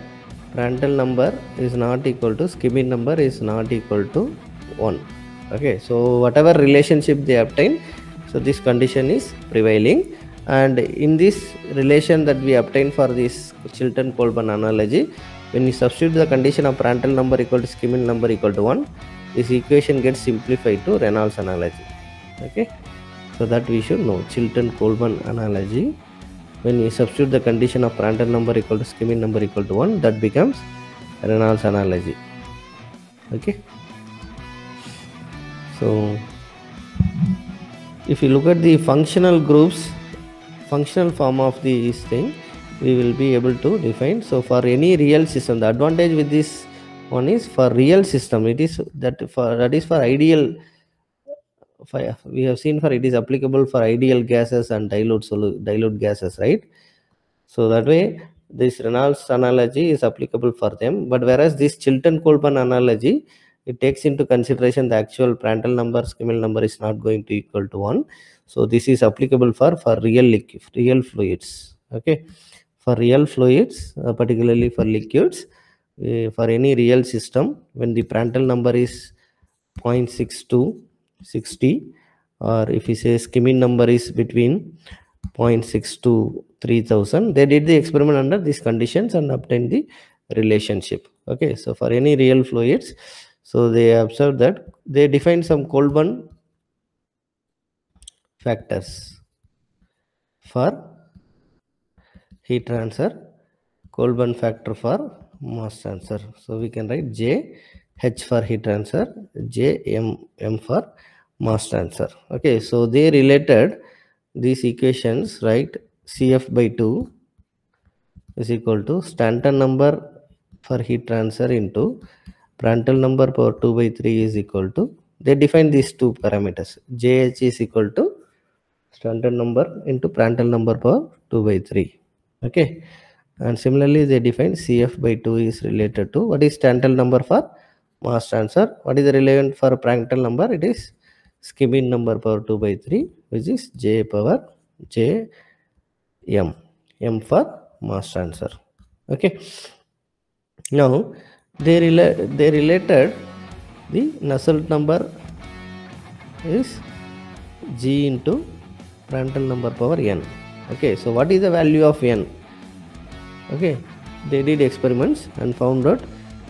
Prandtl number is not equal to skimming number is not equal to 1. Okay, so whatever relationship they obtain, so this condition is prevailing, and in this relation that we obtain for this Chilton-Coleman analogy, when you substitute the condition of Prandtl number equal to skimming number equal to 1, this equation gets simplified to Reynolds analogy. Okay, so that we should know Chilton-Coleman analogy. When you substitute the condition of Prandtl number equal to skimming number equal to 1, that becomes Reynolds analogy. Okay. So if you look at the functional groups, functional form of this thing, we will be able to define. So for any real system, the advantage with this one is for real system, it is that is for ideal. We have seen for it is applicable for ideal gases and dilute gases, right? So that way this Reynolds analogy is applicable for them, but whereas this Chilton-Coleman analogy it takes into consideration the actual Prandtl number, Skimmel number is not going to equal to 1. So this is applicable for real fluids. Okay, for real fluids, particularly for liquids, for any real system, when the Prandtl number is 0.62 60, or if we say Skimming number is between 0.6 to 3000, they did the experiment under these conditions and obtained the relationship. Okay, so for any real fluids, so they observed that they defined some Kolbe factors for heat transfer, Kolbe factor for mass transfer. So we can write J H for heat transfer, J M for mass transfer. Okay, so they related these equations, right? Cf by 2 is equal to Stanton number for heat transfer into Prandtl number power 2 by 3 is equal to, they define these two parameters. JH is equal to Stanton number into Prandtl number power 2 by 3. Okay, and similarly they define Cf by 2 is related to, what is Stanton number for mass transfer, what is the relevant for Prandtl number, it is Skimming number power 2 by 3, which is J power J M for mass transfer. Okay, now they related the Nusselt number is G into Prandtl number power n. Okay, so what is the value of n? Okay, they did experiments and found out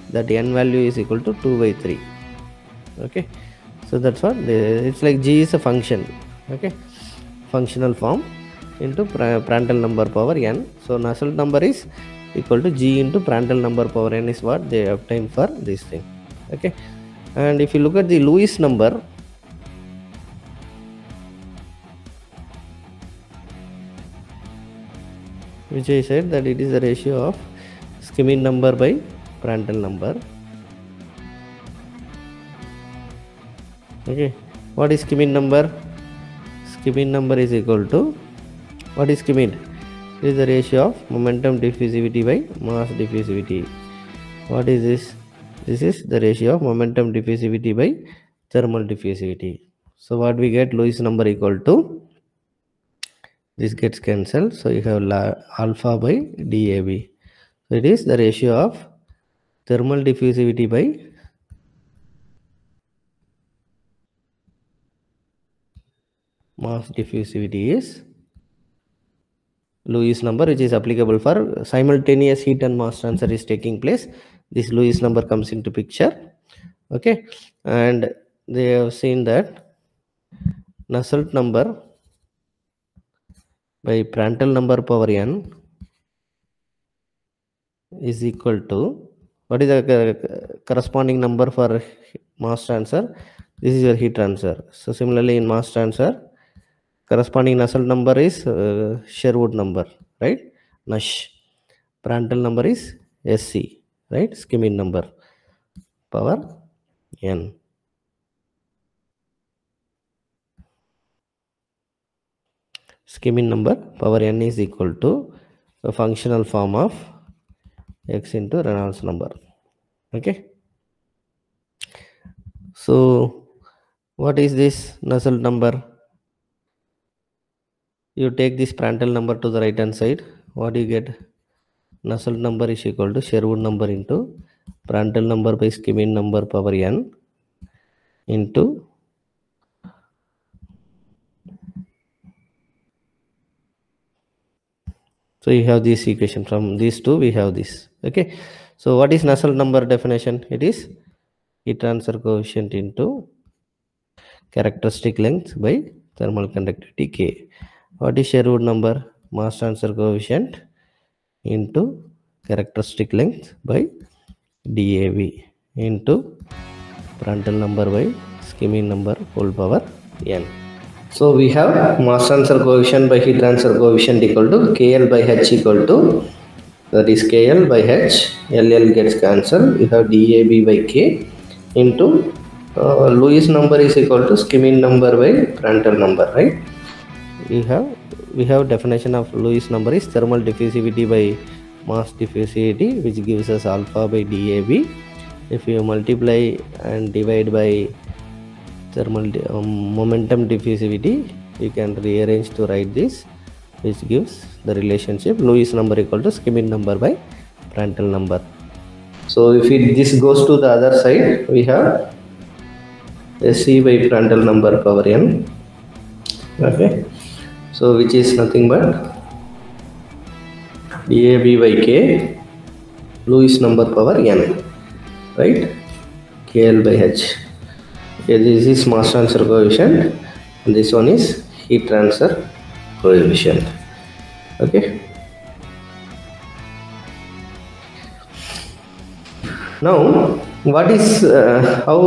that n value is equal to 2 by 3. Okay, so that's what it's like G is a function. Okay, functional form into Prandtl number power n. So Nusselt number is equal to G into Prandtl number power n is what they obtained for this thing. Okay, and if you look at the Lewis number, which I said that it is the ratio of Skimming number by Prandtl number. Okay, what is Skimming number? Skimming number is equal to, what is Skimming? It is the ratio of momentum diffusivity by mass diffusivity. What is this? This is the ratio of momentum diffusivity by thermal diffusivity. So what we get, Lewis number equal to, this gets cancelled, so you have alpha by DAB. So it is the ratio of thermal diffusivity by mass diffusivity is Lewis number, which is applicable for simultaneous heat and mass transfer is taking place. This Lewis number comes into picture. Okay, and they have seen that Nusselt number by Prandtl number power n is equal to, what is the corresponding number for mass transfer? This is your heat transfer. So similarly in mass transfer, corresponding Nusselt number is Sherwood number, right? Nush. Prandtl number is SC, right? Skimming number power n. Skimming number power n is equal to the functional form of x into Reynolds number. Okay, so what is this Nusselt number? You take this Prandtl number to the right hand side, what do you get? Nusselt number is equal to Sherwood number into Prandtl number by Skimming number power n into so you have this equation. From these two we have this. Okay, so what is Nusselt number definition? It is heat transfer coefficient into characteristic length by thermal conductivity K. What is Sherwood number? Mass transfer coefficient into characteristic length by DAV into Prandtl number by Skimming number whole power n. So we have mass transfer coefficient by heat transfer coefficient equal to KL by H equal to, that is KL by H, LL gets cancelled, we have DAB by K into Lewis number is equal to Skimming number by Prandtl number, right? We have definition of Lewis number is thermal diffusivity by mass diffusivity, which gives us alpha by DAB if you multiply and divide by thermal momentum diffusivity, you can rearrange to write this, which gives the relationship Lewis number equal to Schmidt number by Prandtl number. So if this goes to the other side, we have SC by Prandtl number power n. Okay, so which is nothing but dAB by K Lewis number power n, right? KL by H. Okay, this is mass transfer coefficient and this one is heat transfer coefficient. Okay, now what is how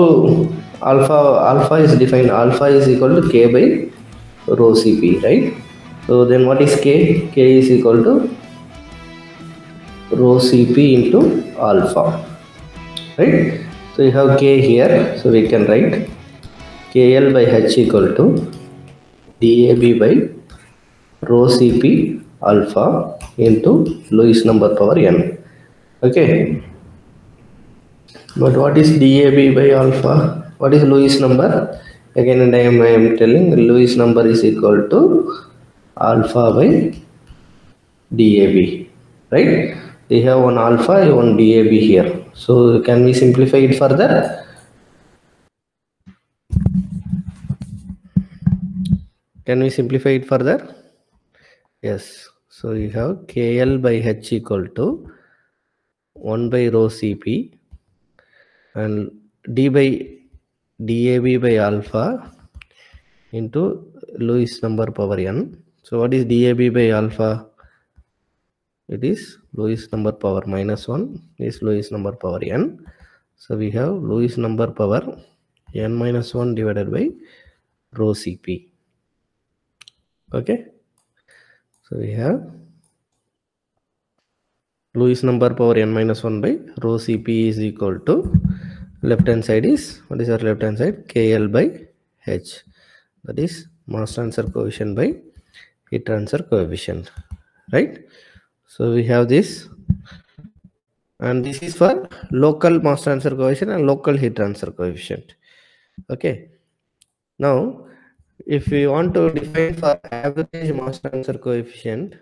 alpha is defined? Alpha is equal to K by rho Cp, right? So then what is K? K is equal to rho Cp into alpha, right? So you have K here, so we can write KL by H equal to dAB by rho Cp alpha into Lewis number power n. Okay, but what is dAB by alpha? What is Lewis number? Again and I am telling Lewis number is equal to alpha by dAB, right? We have one alpha, one dAB here. So can we simplify it further? Can we simplify it further? Yes. So you have KL by H equal to 1 by rho Cp and d by dAB by alpha into Lewis number power n. So what is dAB by alpha? It is Lewis number power minus 1 is Lewis number power n. So we have Lewis number power n minus 1 divided by rho Cp. Okay, so we have Lewis number power n minus 1 by rho Cp is equal to, left hand side is, what is our left hand side? KL by H, that is mass transfer coefficient by heat transfer coefficient, right? So we have this, and this is for local mass transfer coefficient and local heat transfer coefficient. Okay, now if we want to define for average mass transfer coefficient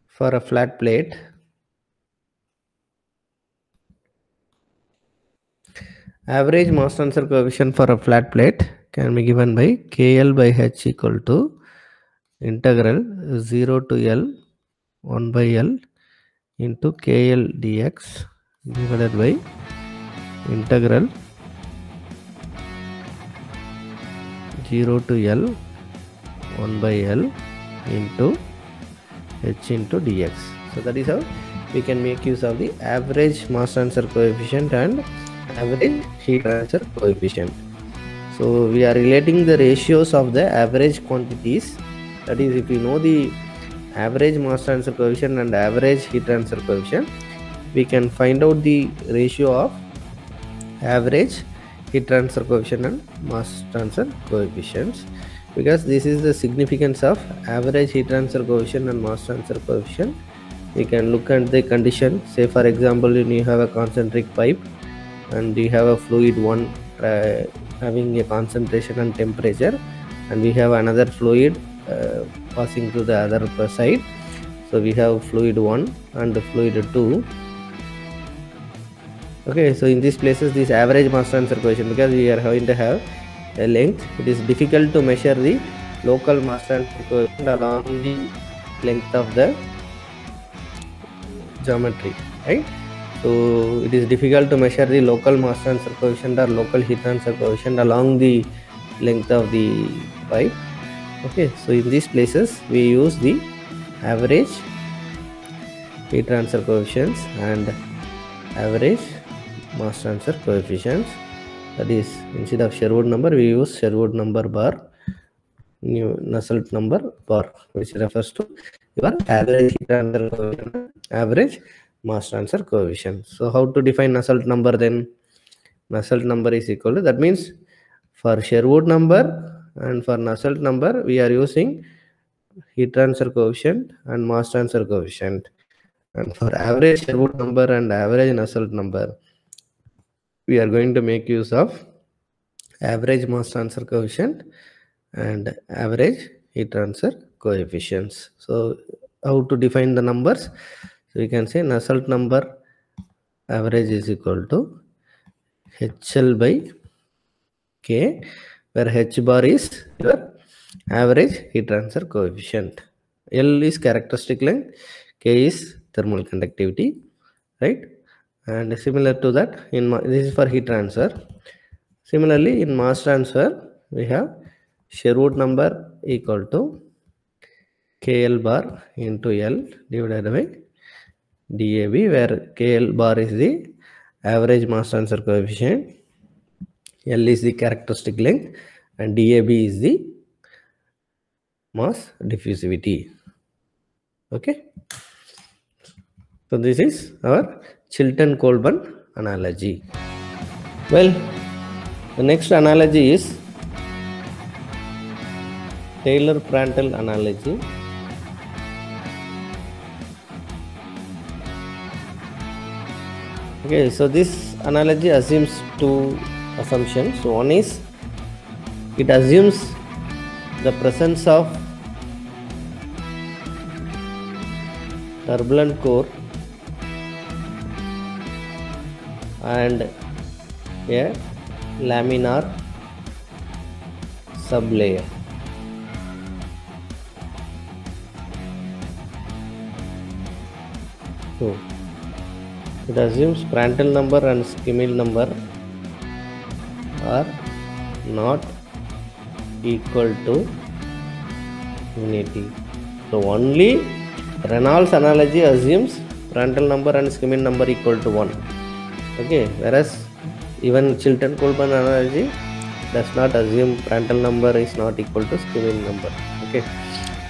for a flat plate, average mass transfer coefficient for a flat plate can be given by KL by H equal to integral 0 to L 1 by L into KL dx divided by integral 0 to L 1 by L into H into dx. So that is how we can make use of the average mass transfer coefficient and average heat transfer coefficient. So we are relating the ratios of the average quantities. That is, if you know the average mass transfer coefficient and average heat transfer coefficient, we can find out the ratio of average heat transfer coefficient and mass transfer coefficients, because this is the significance of average heat transfer coefficient and mass transfer coefficient. You can look at the condition. Say for example, you have a concentric pipe and you have a fluid one having a concentration and temperature, and we have another fluid passing to the other side. So we have fluid 1 and fluid 2. Okay, so in these places, this average mass transfer coefficient, because we are going to have a length, it is difficult to measure the local mass transfer coefficient along the length of the geometry, right? So it is difficult to measure the local mass transfer coefficient or local heat transfer coefficient along the length of the pipe. Okay, so in these places we use the average heat transfer coefficients and average mass transfer coefficients. That is, instead of Sherwood number, we use Sherwood number bar, Nusselt number bar, which refers to your average heat transfer coefficient, average mass transfer coefficient. So how to define Nusselt number then? Nusselt number is equal to, that means for Sherwood number and for Nusselt number, we are using heat transfer coefficient and mass transfer coefficient. And for average Sherwood number and average Nusselt number, we are going to make use of average mass transfer coefficient and average heat transfer coefficients. So how to define the numbers? So we can say Nusselt number average is equal to HL by K, where H bar is your average heat transfer coefficient. L is characteristic length, K is thermal conductivity, right? And similar to that, this is for heat transfer. Similarly, in mass transfer, we have Sherwood number equal to KL bar into L divided by DAB, where KL bar is the average mass transfer coefficient, L is the characteristic length, and DAB is the mass diffusivity. Okay. So this is our Chilton-Colburn analogy. Well, the next analogy is Taylor-Prandtl analogy. Okay, so this analogy assumes two assumptions. So one is, it assumes the presence of turbulent core and a laminar sublayer. So it assumes Prandtl number and Skimmel number are not equal to unity. So only Reynolds analogy assumes Prandtl number and Skimmel number equal to 1. Okay, whereas even Chilton-Colburn analogy does not assume Prandtl number is not equal to Skimmel number. Okay,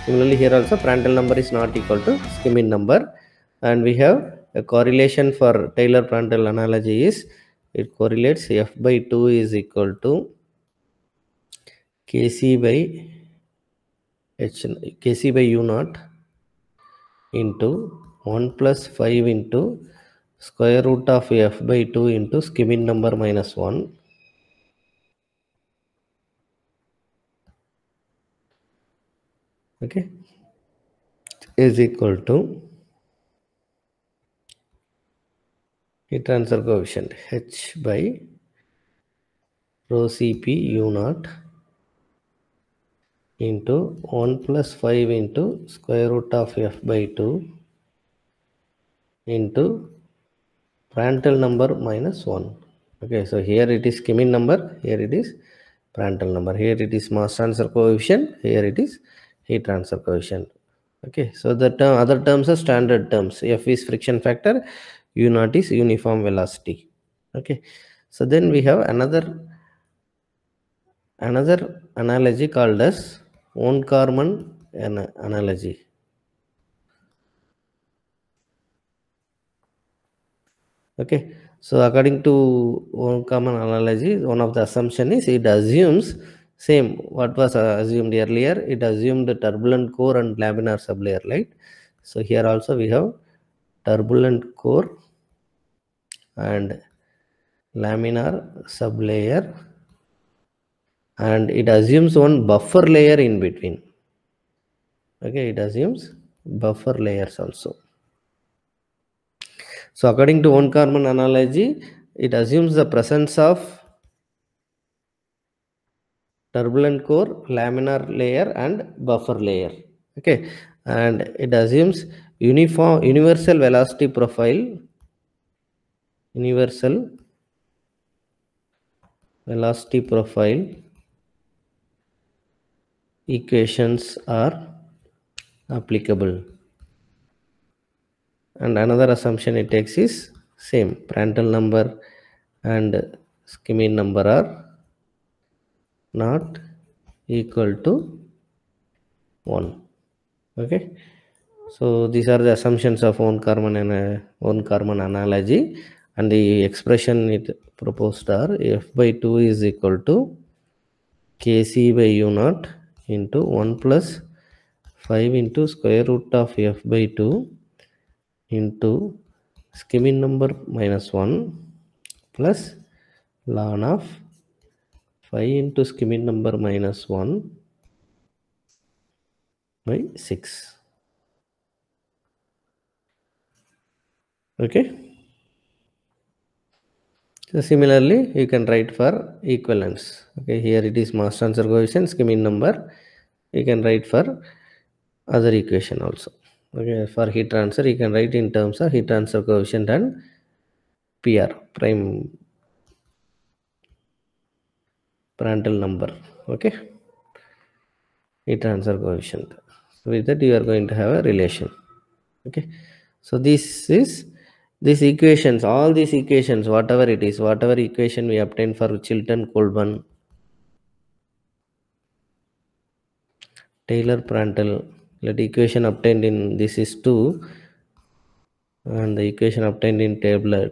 similarly here also Prandtl number is not equal to Skimmel number, and we have a correlation for Taylor-Prandtl analogy is, it correlates F by 2 is equal to Kc by U naught into 1 plus 5 into square root of F by 2 into Skimmel number minus 1 okay is equal to heat transfer coefficient H by rho Cp U naught into 1 plus 5 into square root of F by 2 into Prandtl number minus 1. Okay, so here it is Skimmel number, here it is Prandtl number, here it is mass transfer coefficient, here it is heat transfer coefficient. Okay, so the other terms are standard terms. F is friction factor, U naught is uniform velocity. Okay, so then we have another analogy called as Von-Karman analogy. Okay, so according to Von-Karman analogy, one of the assumption is it assumes same what was assumed earlier. It assumed the turbulent core and laminar sublayer, right? So here also we have turbulent core and laminar sublayer, and it assumes one buffer layer in between. Okay, it assumes buffer layers also. So according to Von-Karman analogy, it assumes the presence of turbulent core, laminar layer and buffer layer. Okay, and it assumes universal velocity profile, equations are applicable. And another assumption it takes is same, Prandtl number and Skimmel number are not equal to 1. Okay, so these are the assumptions of Von-Karman analogy, and the expression it proposed are F by 2 is equal to Kc by U naught into 1 plus 5 into square root of F by 2 into skimming number minus 1 plus ln of 5 into skimming number minus 1 by 6. Okay. So similarly, you can write for equivalence. Okay, here it is mass transfer coefficient, skimming number. You can write for other equation also. Okay, for heat transfer, you can write in terms of heat transfer coefficient and PR, prime Prandtl number. Okay, heat transfer coefficient. So with that, you are going to have a relation. Okay, so these equations, all these equations, whatever it is, whatever equation we obtain for Chilton-Coleman, Taylor-Prandtl, let equation obtained in this is 2, and the equation obtained in Taylor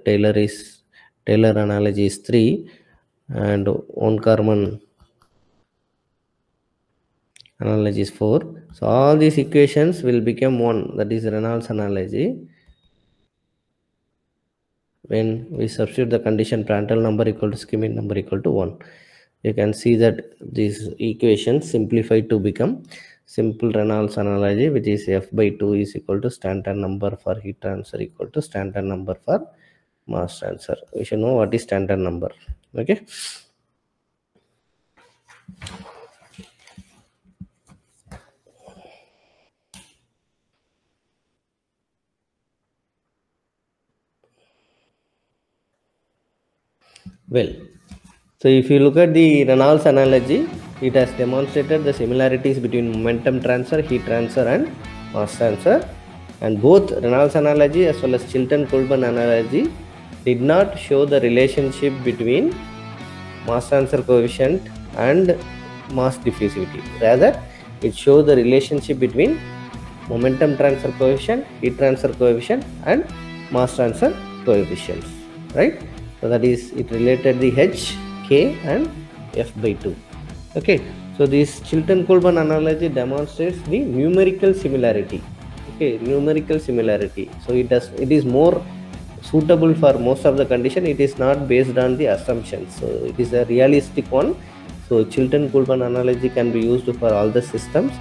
analogy is 3, and Von-Karman analogy is 4. So all these equations will become one, that is Reynolds analogy, when we substitute the condition Prandtl number equal to skimming number equal to 1. You can see that these equations simplify to become simple Reynolds analogy, which is F by 2 is equal to Stanton number for heat transfer equal to Stanton number for mass transfer. We should know what is Stanton number. Okay. Well, so if you look at the Reynolds analogy, it has demonstrated the similarities between momentum transfer, heat transfer and mass transfer, and both Reynolds analogy as well as Chilton-Coleman analogy did not show the relationship between mass transfer coefficient and mass diffusivity. Rather, it shows the relationship between momentum transfer coefficient, heat transfer coefficient and mass transfer coefficients, right? So that is, it related the H, K and F by 2. Okay, so this Chilton-Coleman analogy demonstrates the numerical similarity. Okay, numerical similarity. So it is more suitable for most of the condition. It is not based on the assumptions. So it is a realistic one. So Chilton-Coleman analogy can be used for all the systems,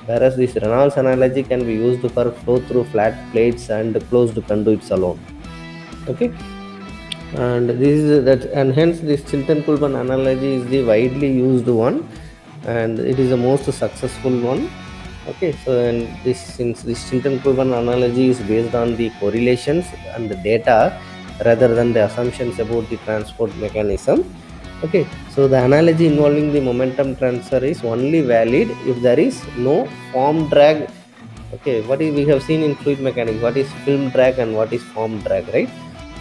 whereas this Reynolds analogy can be used for flow through flat plates and closed conduits alone. Okay. And this is that, and hence this Chilton-Coleman analogy is the widely used one, and it is the most successful one. Okay, so and since this Chilton-Coleman analogy is based on the correlations and the data rather than the assumptions about the transport mechanism. Okay, so the analogy involving the momentum transfer is only valid if there is no form drag. Okay, what is, we have seen in fluid mechanics, what is film drag and what is form drag, right?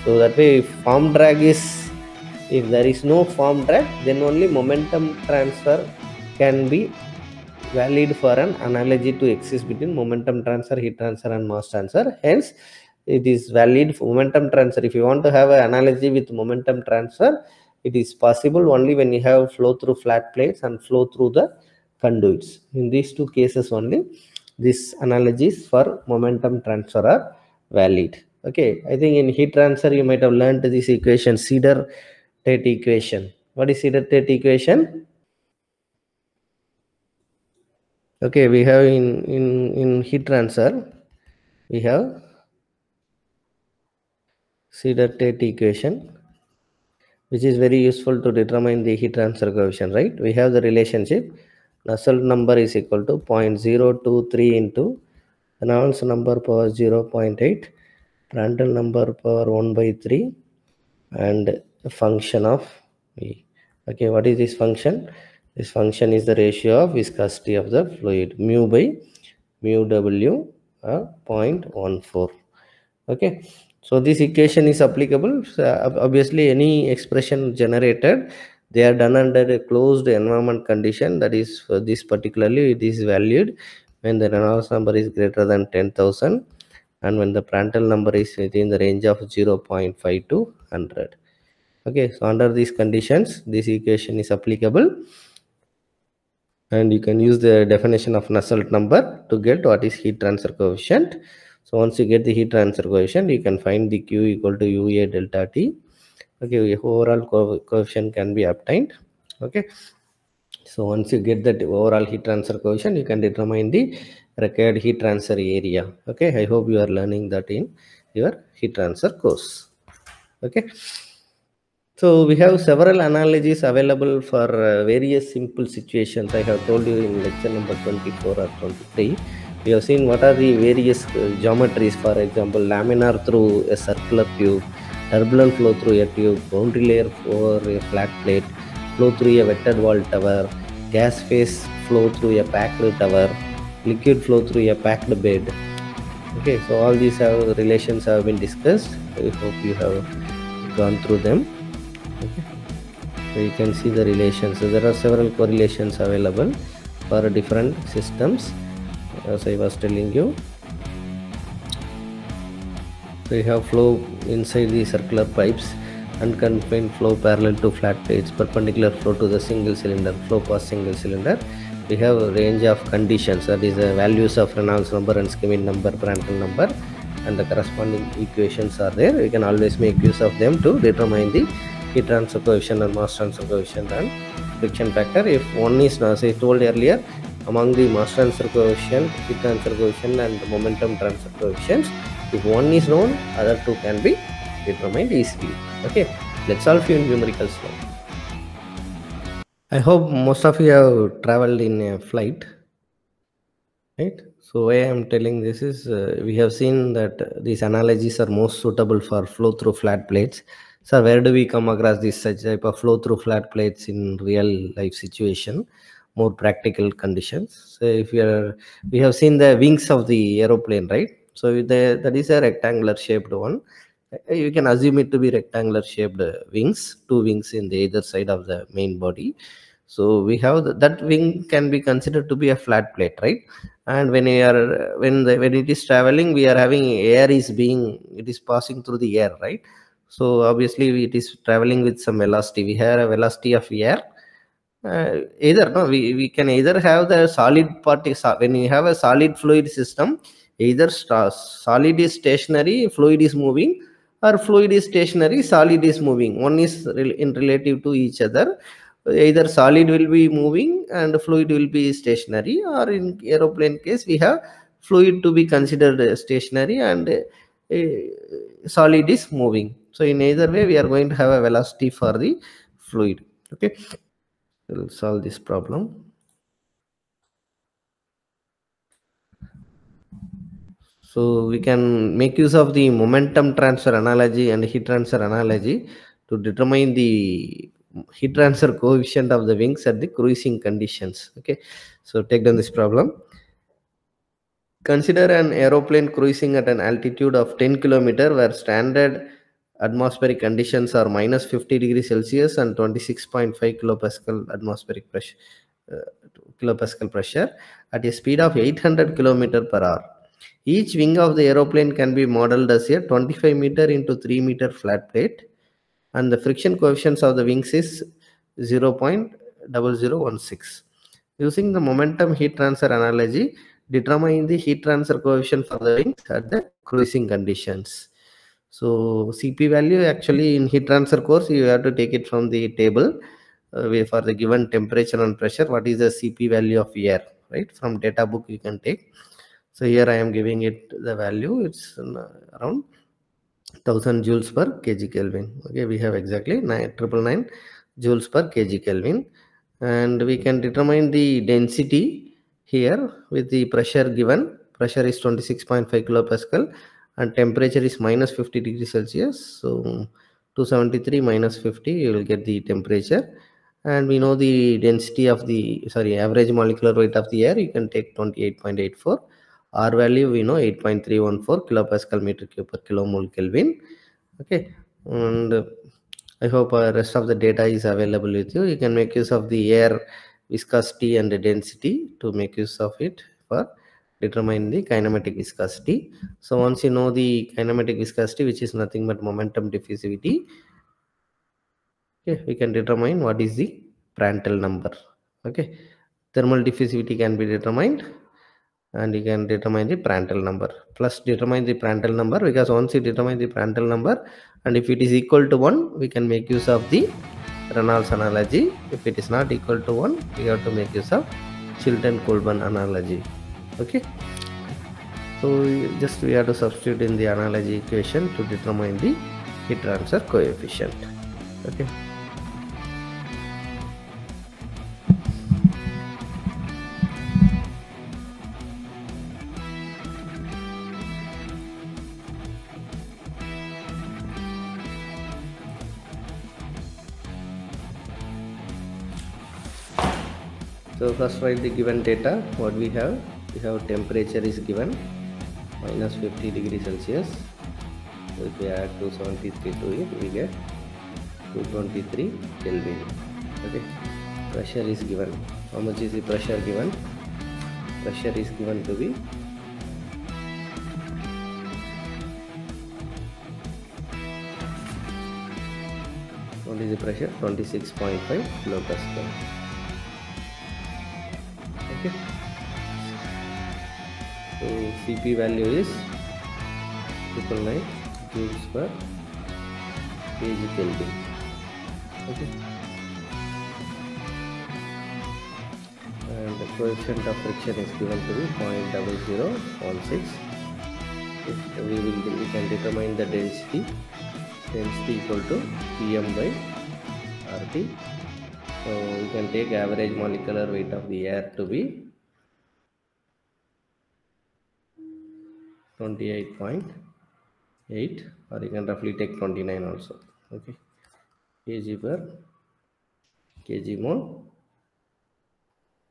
So that way, if there is no form drag, then only momentum transfer can be valid for an analogy to exist between momentum transfer, heat transfer and mass transfer. Hence, it is valid for momentum transfer. If you want to have an analogy with momentum transfer, it is possible only when you have flow through flat plates and flow through the conduits. In these two cases only, these analogies for momentum transfer are valid. Okay, I think in heat transfer you might have learned this equation, Cedar-Tate equation. What is Cedar-Tate equation? Okay, we have in heat transfer, we have Cedar-Tate equation, which is very useful to determine the heat transfer coefficient, right? We have the relationship Nusselt number is equal to 0.023 into Reynolds number power 0.8, Prandtl number power 1 by 3, and a function of V. Okay, what is this function? This function is the ratio of viscosity of the fluid, mu by mu W 0.14. Okay, so this equation is applicable. So obviously, any expression generated, they are done under a closed environment condition. That is, for this particularly, it is valued when the Reynolds number is greater than 10,000 and when the Prandtl number is within the range of 0.5 to 100. Okay, so under these conditions, this equation is applicable, and you can use the definition of Nusselt number to get what is heat transfer coefficient. So once you get the heat transfer coefficient, you can find the Q equal to UA delta T. Okay, overall coefficient can be obtained. Okay, so once you get that overall heat transfer coefficient, you can determine the required heat transfer area. Okay, I hope you are learning that in your heat transfer course. Okay, so we have several analogies available for various simple situations. I have told you in lecture number 24 or 23. We have seen what are the various geometries. For example, laminar through a circular tube, turbulent flow through a tube, boundary layer over a flat plate, flow through a wetted wall tower, gas phase flow through a packed tower, liquid flow through a packed bed. Okay, so all these relations have been discussed. I hope you have gone through them. Okay, so you can see the relations. So there are several correlations available for different systems, as I was telling you. So you have flow inside the circular pipes, unconfined flow parallel to flat plates, perpendicular flow to the single cylinder, flow past single cylinder. We have a range of conditions, that is the values of Reynolds number and Schmidt number, Prandtl number, and the corresponding equations are there. We can always make use of them to determine the heat transfer coefficient and mass transfer coefficient and friction factor. If one is, as I told earlier, among the mass transfer coefficient, heat transfer coefficient, and the momentum transfer coefficients, if one is known, other two can be determined easily. Okay, let's solve few numericals now. I hope most of you have traveled in a flight, right? So why I am telling this is we have seen that these analogies are most suitable for flow through flat plates. So where do we come across this such type of flow through flat plates in real life situation, more practical conditions? So if we have seen the wings of the aeroplane, right? So that is a rectangular shaped one. You can assume it to be rectangular shaped wings, two wings in the either side of the main body. So we have that wing can be considered to be a flat plate, right? And when when it is traveling, we are having air is being, it is passing through the air, right? So obviously it is traveling with some velocity. We have a velocity of air. Either no, we can either have the solid part when you have a solid fluid system, either solid is stationary, fluid is moving, or fluid is stationary, solid is moving. One is in relative to each other. Either solid will be moving and fluid will be stationary, or in aeroplane case we have fluid to be considered stationary and solid is moving. So in either way we are going to have a velocity for the fluid. Okay, we'll solve this problem. So we can make use of the momentum transfer analogy and heat transfer analogy to determine the heat transfer coefficient of the wings at the cruising conditions. Okay, so take down this problem. Consider an aeroplane cruising at an altitude of 10 km where standard atmospheric conditions are minus 50 degrees Celsius and 26.5 kilopascal atmospheric pressure, kilopascal pressure at a speed of 800 km per hour. Each wing of the aeroplane can be modeled as a 25 meter into 3 meter flat plate, and the friction coefficients of the wings is 0.0016. Using the momentum heat transfer analogy, determine the heat transfer coefficient for the wings at the cruising conditions. So CP value, actually in heat transfer course you have to take it from the table for the given temperature and pressure. What is the CP value of air, right? From data book you can take. So here I am giving it the value. It's around 1000 joules per kg Kelvin. Okay, we have exactly 999 joules per kg Kelvin, and we can determine the density here with the pressure given. Pressure is 26.5 kilopascal and temperature is minus 50 degrees Celsius. So 273 minus 50, you will get the temperature, and we know the density of the average molecular weight of the air. You can take 28.84. R value we know 8.314 kilopascal meter cube per kilomole Kelvin. Okay, and I hope rest of the data is available with you. You can make use of the air viscosity and the density to make use of it for determine the kinematic viscosity. So once you know the kinematic viscosity, which is nothing but momentum diffusivity, okay, we can determine what is the Prandtl number. Okay, thermal diffusivity can be determined. and you can determine the Prandtl number. Plus determine the Prandtl number, because once you determine the Prandtl number, and if it is equal to 1, we can make use of the Reynolds analogy. If it is not equal to 1, we have to make use of Chilton-Coulban analogy. Okay. So just we have to substitute in the analogy equation to determine the heat transfer coefficient. Okay. So first write the given data. What we have temperature is given minus 50 degrees Celsius. So if we add 273 to it, we get 223 Kelvin. Okay. Pressure is given. How much is the pressure given? Pressure is given to be what is the pressure? 26.5 kilopascal. Okay. So Cp value is 999 joules per kg Kelvin. Okay. And the coefficient of friction is given to be 0.0016. We can determine the density equal to Pm by RT. So we can take average molecular weight of the air to be 28.8, or you can roughly take 29 also. Okay, kg per kg mole.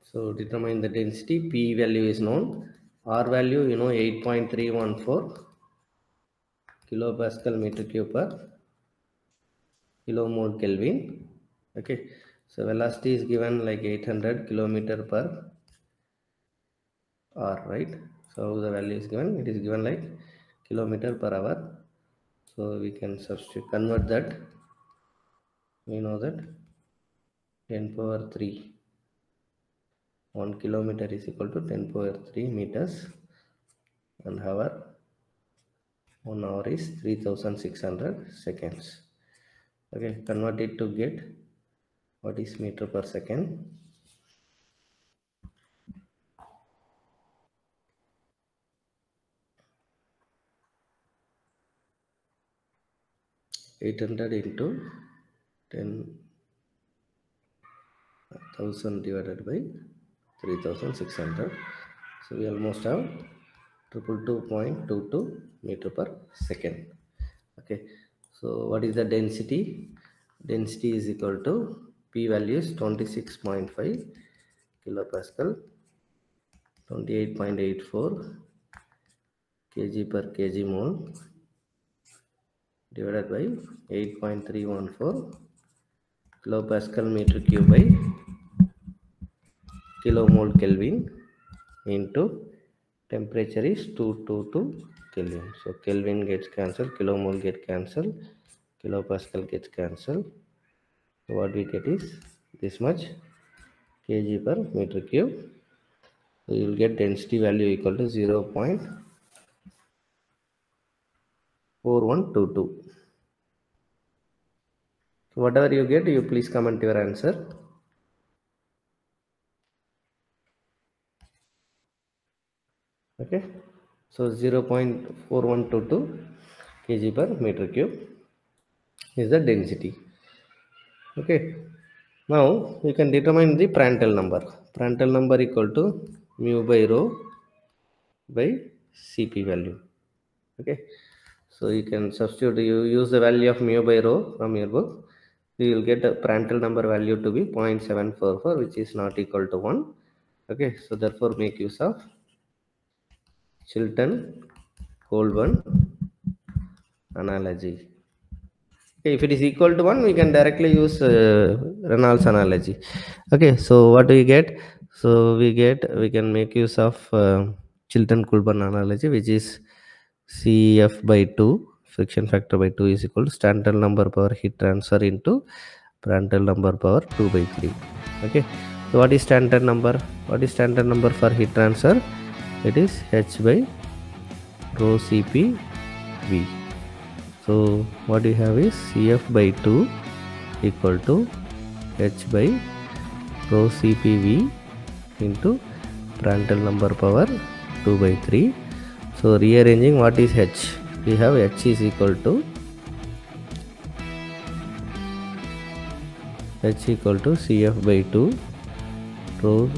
So determine the density. P value is known. R value 8.314 kilopascal meter cube per kilomole Kelvin. Okay, so velocity is given like 800 kilometer per hour, right? So the value is given, it is given like kilometer per hour. So we can substitute, convert that. We know that 10 power 3, 1 kilometer is equal to 10 power 3 meters, and hour, 1 hour is 3600 seconds. Okay, convert it to get what is meter per second. (800 into 10,000 divided by 3600). So we almost have 222.22 meter per second. Okay, so what is the density? Density is equal to P value is 26.5 kilopascal, 28.84 kg per kg mole divided by 8.314 kilopascal meter cube by kilomole Kelvin into temperature is 222 Kelvin. So Kelvin gets cancelled, kilomole get cancelled, kilopascal gets cancelled. So what we get is this much kg per meter cube. So you will get density value equal to 0.4122. So whatever you get, you please comment your answer. Okay, so 0.4122 kg per meter cube is the density. Okay, now we can determine the Prandtl number. Prandtl number equal to mu by rho by Cp value. Okay, so you can substitute, you use the value of mu by rho from your book. You will get a Prandtl number value to be 0.744, which is not equal to 1. Okay, so therefore make use of Chilton-Coulban analogy. Okay, if it is equal to 1, we can directly use Reynolds analogy. Okay, so what do we get? So we can make use of Chilton-Coulban analogy, which is CF by 2, friction factor by 2 is equal to Prandtl number power heat transfer into Prandtl number power 2 by 3. Okay, so what is Prandtl number? What is Prandtl number for heat transfer? it is H by rho Cp V. So what you have is Cf by 2 equal to H by rho Cp V into Prandtl number power 2 by 3. So rearranging, what is H? We have H is equal to Cf by 2 rho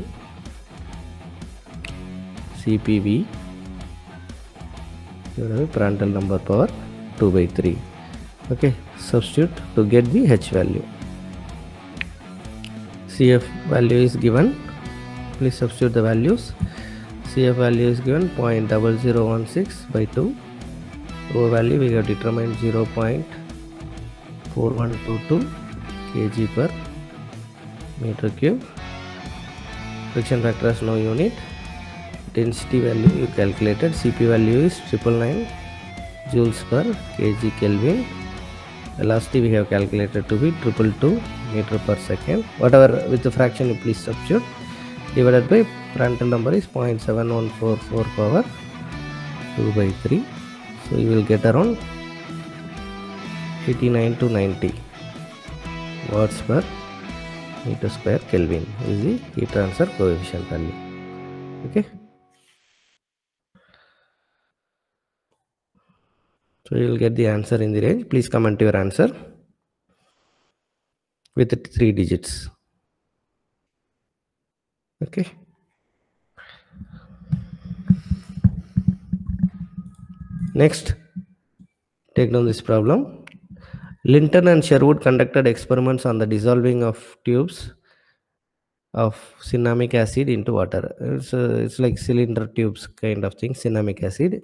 Cpv divided by Prandtl number power 2 by 3. Okay, substitute to get the H value. Cf value is given, please substitute the values. Cf value is given 0.0016 by 2. Rho value we have determined 0.4122 kg per meter cube. Friction factor has no unit. Density value you calculated. Cp value is 999 joules per kg Kelvin. Velocity we have calculated to be 222 meter per second. Whatever with the fraction you please substitute. Divided by Prandtl number is 0.7144 power 2 by 3. So you will get around 89 to 90 watts per meter square Kelvin is the heat transfer coefficient value. Okay. So you will get the answer in the range. Please comment your answer with 3 digits. Okay. Next, take down this problem. Linton and Sherwood conducted experiments on the dissolving of tubes of cinnamic acid into water. It's like cylinder tubes kind of thing, cinnamic acid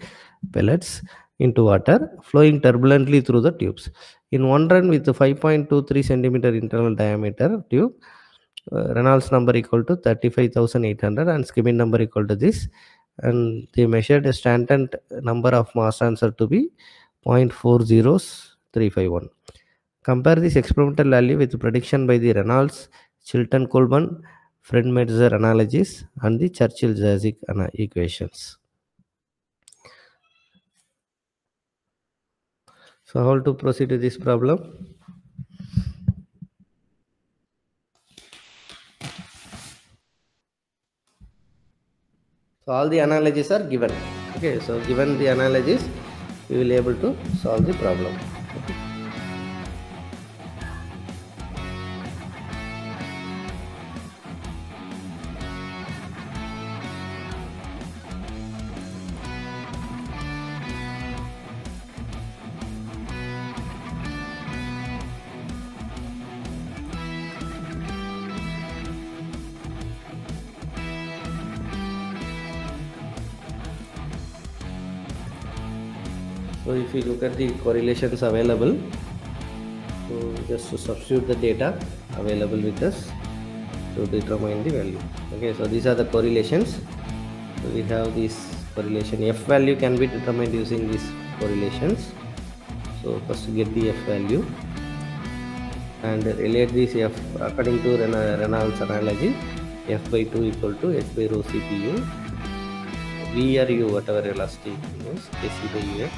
pellets into water flowing turbulently through the tubes. In one run with the 5.23 centimeter internal diameter tube, Reynolds number equal to 35,800 and Skimming number equal to this, and they measured a Stanton number of mass transfer to be 0.40351. Compare this experimental value with prediction by the Reynolds, Chilton-Coleman, Fred-Metzer analogies and the Churchill-Zajic equations. So how to proceed to this problem? So all the analogies are given. Okay, so given the analogies, we will be able to solve the problem. Okay. So if you look at the correlations available, so just to substitute the data available with us to determine the value. Okay, so these are the correlations. So we have this correlation. F value can be determined using these correlations. So first get the F value and relate this F according to Reynolds analogy. F by 2 equal to H by rho Cpu, V or U, whatever velocity is, Kc by Ux.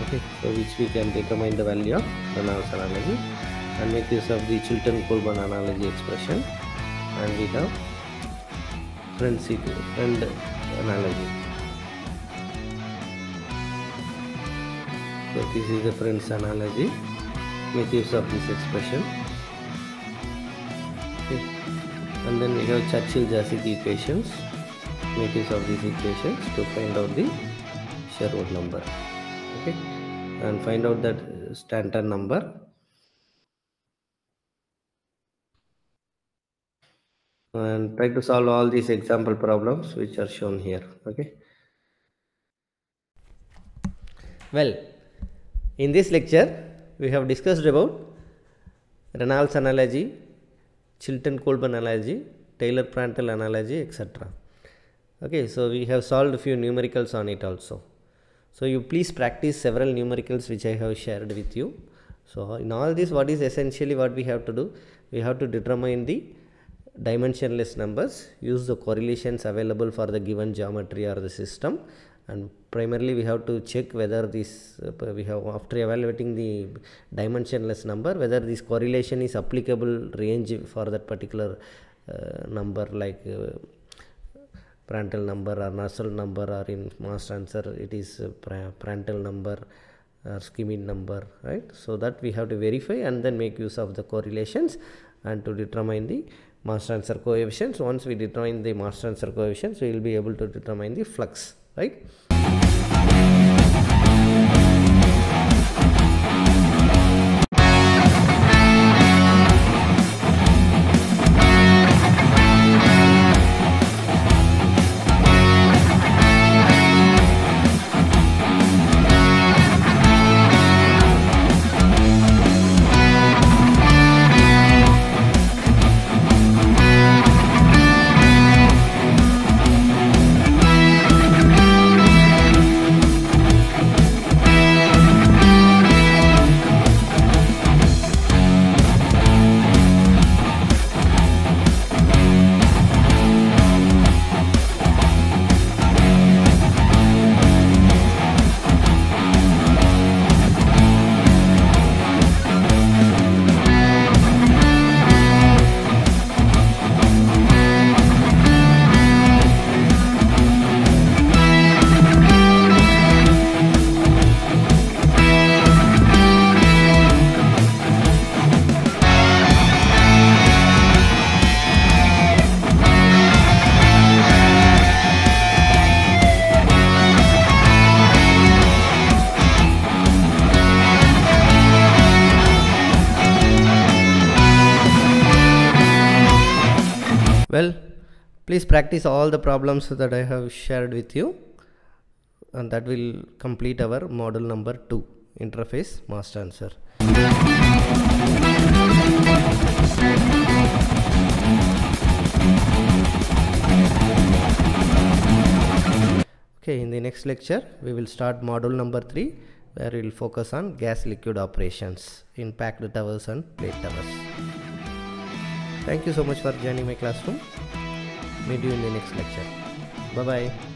Okay, so which we can determine the value of Reynolds analogy and make use of the Chilton-Coleman analogy expression, and we have Friend analogy. So this is the Friend's analogy. Make use of this expression. Okay. And then we have Churchill-Zajic equations. Make use of these equations to find out the Sherwood number. Okay, and find out that Stanton number. And try to solve all these example problems which are shown here. Okay. Well, in this lecture we have discussed about Reynolds analogy, Chilton-Coleman analogy, Taylor-Prandtl analogy, etc. Okay, so we have solved a few numericals on it also. So you please practice several numericals which I have shared with you. So in all this, what is essentially what we have to do? We have to determine the dimensionless numbers, use the correlations available for the given geometry or the system, and primarily we have to check whether this we have, after evaluating the dimensionless number, whether this correlation is applicable range for that particular number, like Prandtl number or Nusselt number, or in mass transfer it is Prandtl number or Schmidt number, right? So that we have to verify and then make use of the correlations and to determine the mass transfer coefficients. Once we determine the mass transfer coefficients, we will be able to determine the flux, right? Well, please practice all the problems that I have shared with you, and that will complete our module number 2, interface mass transfer. Okay, in the next lecture we will start module number 3, where we will focus on gas liquid operations in packed towers and plate towers. Thank you so much for joining my classroom. Meet you in the next lecture. Bye bye.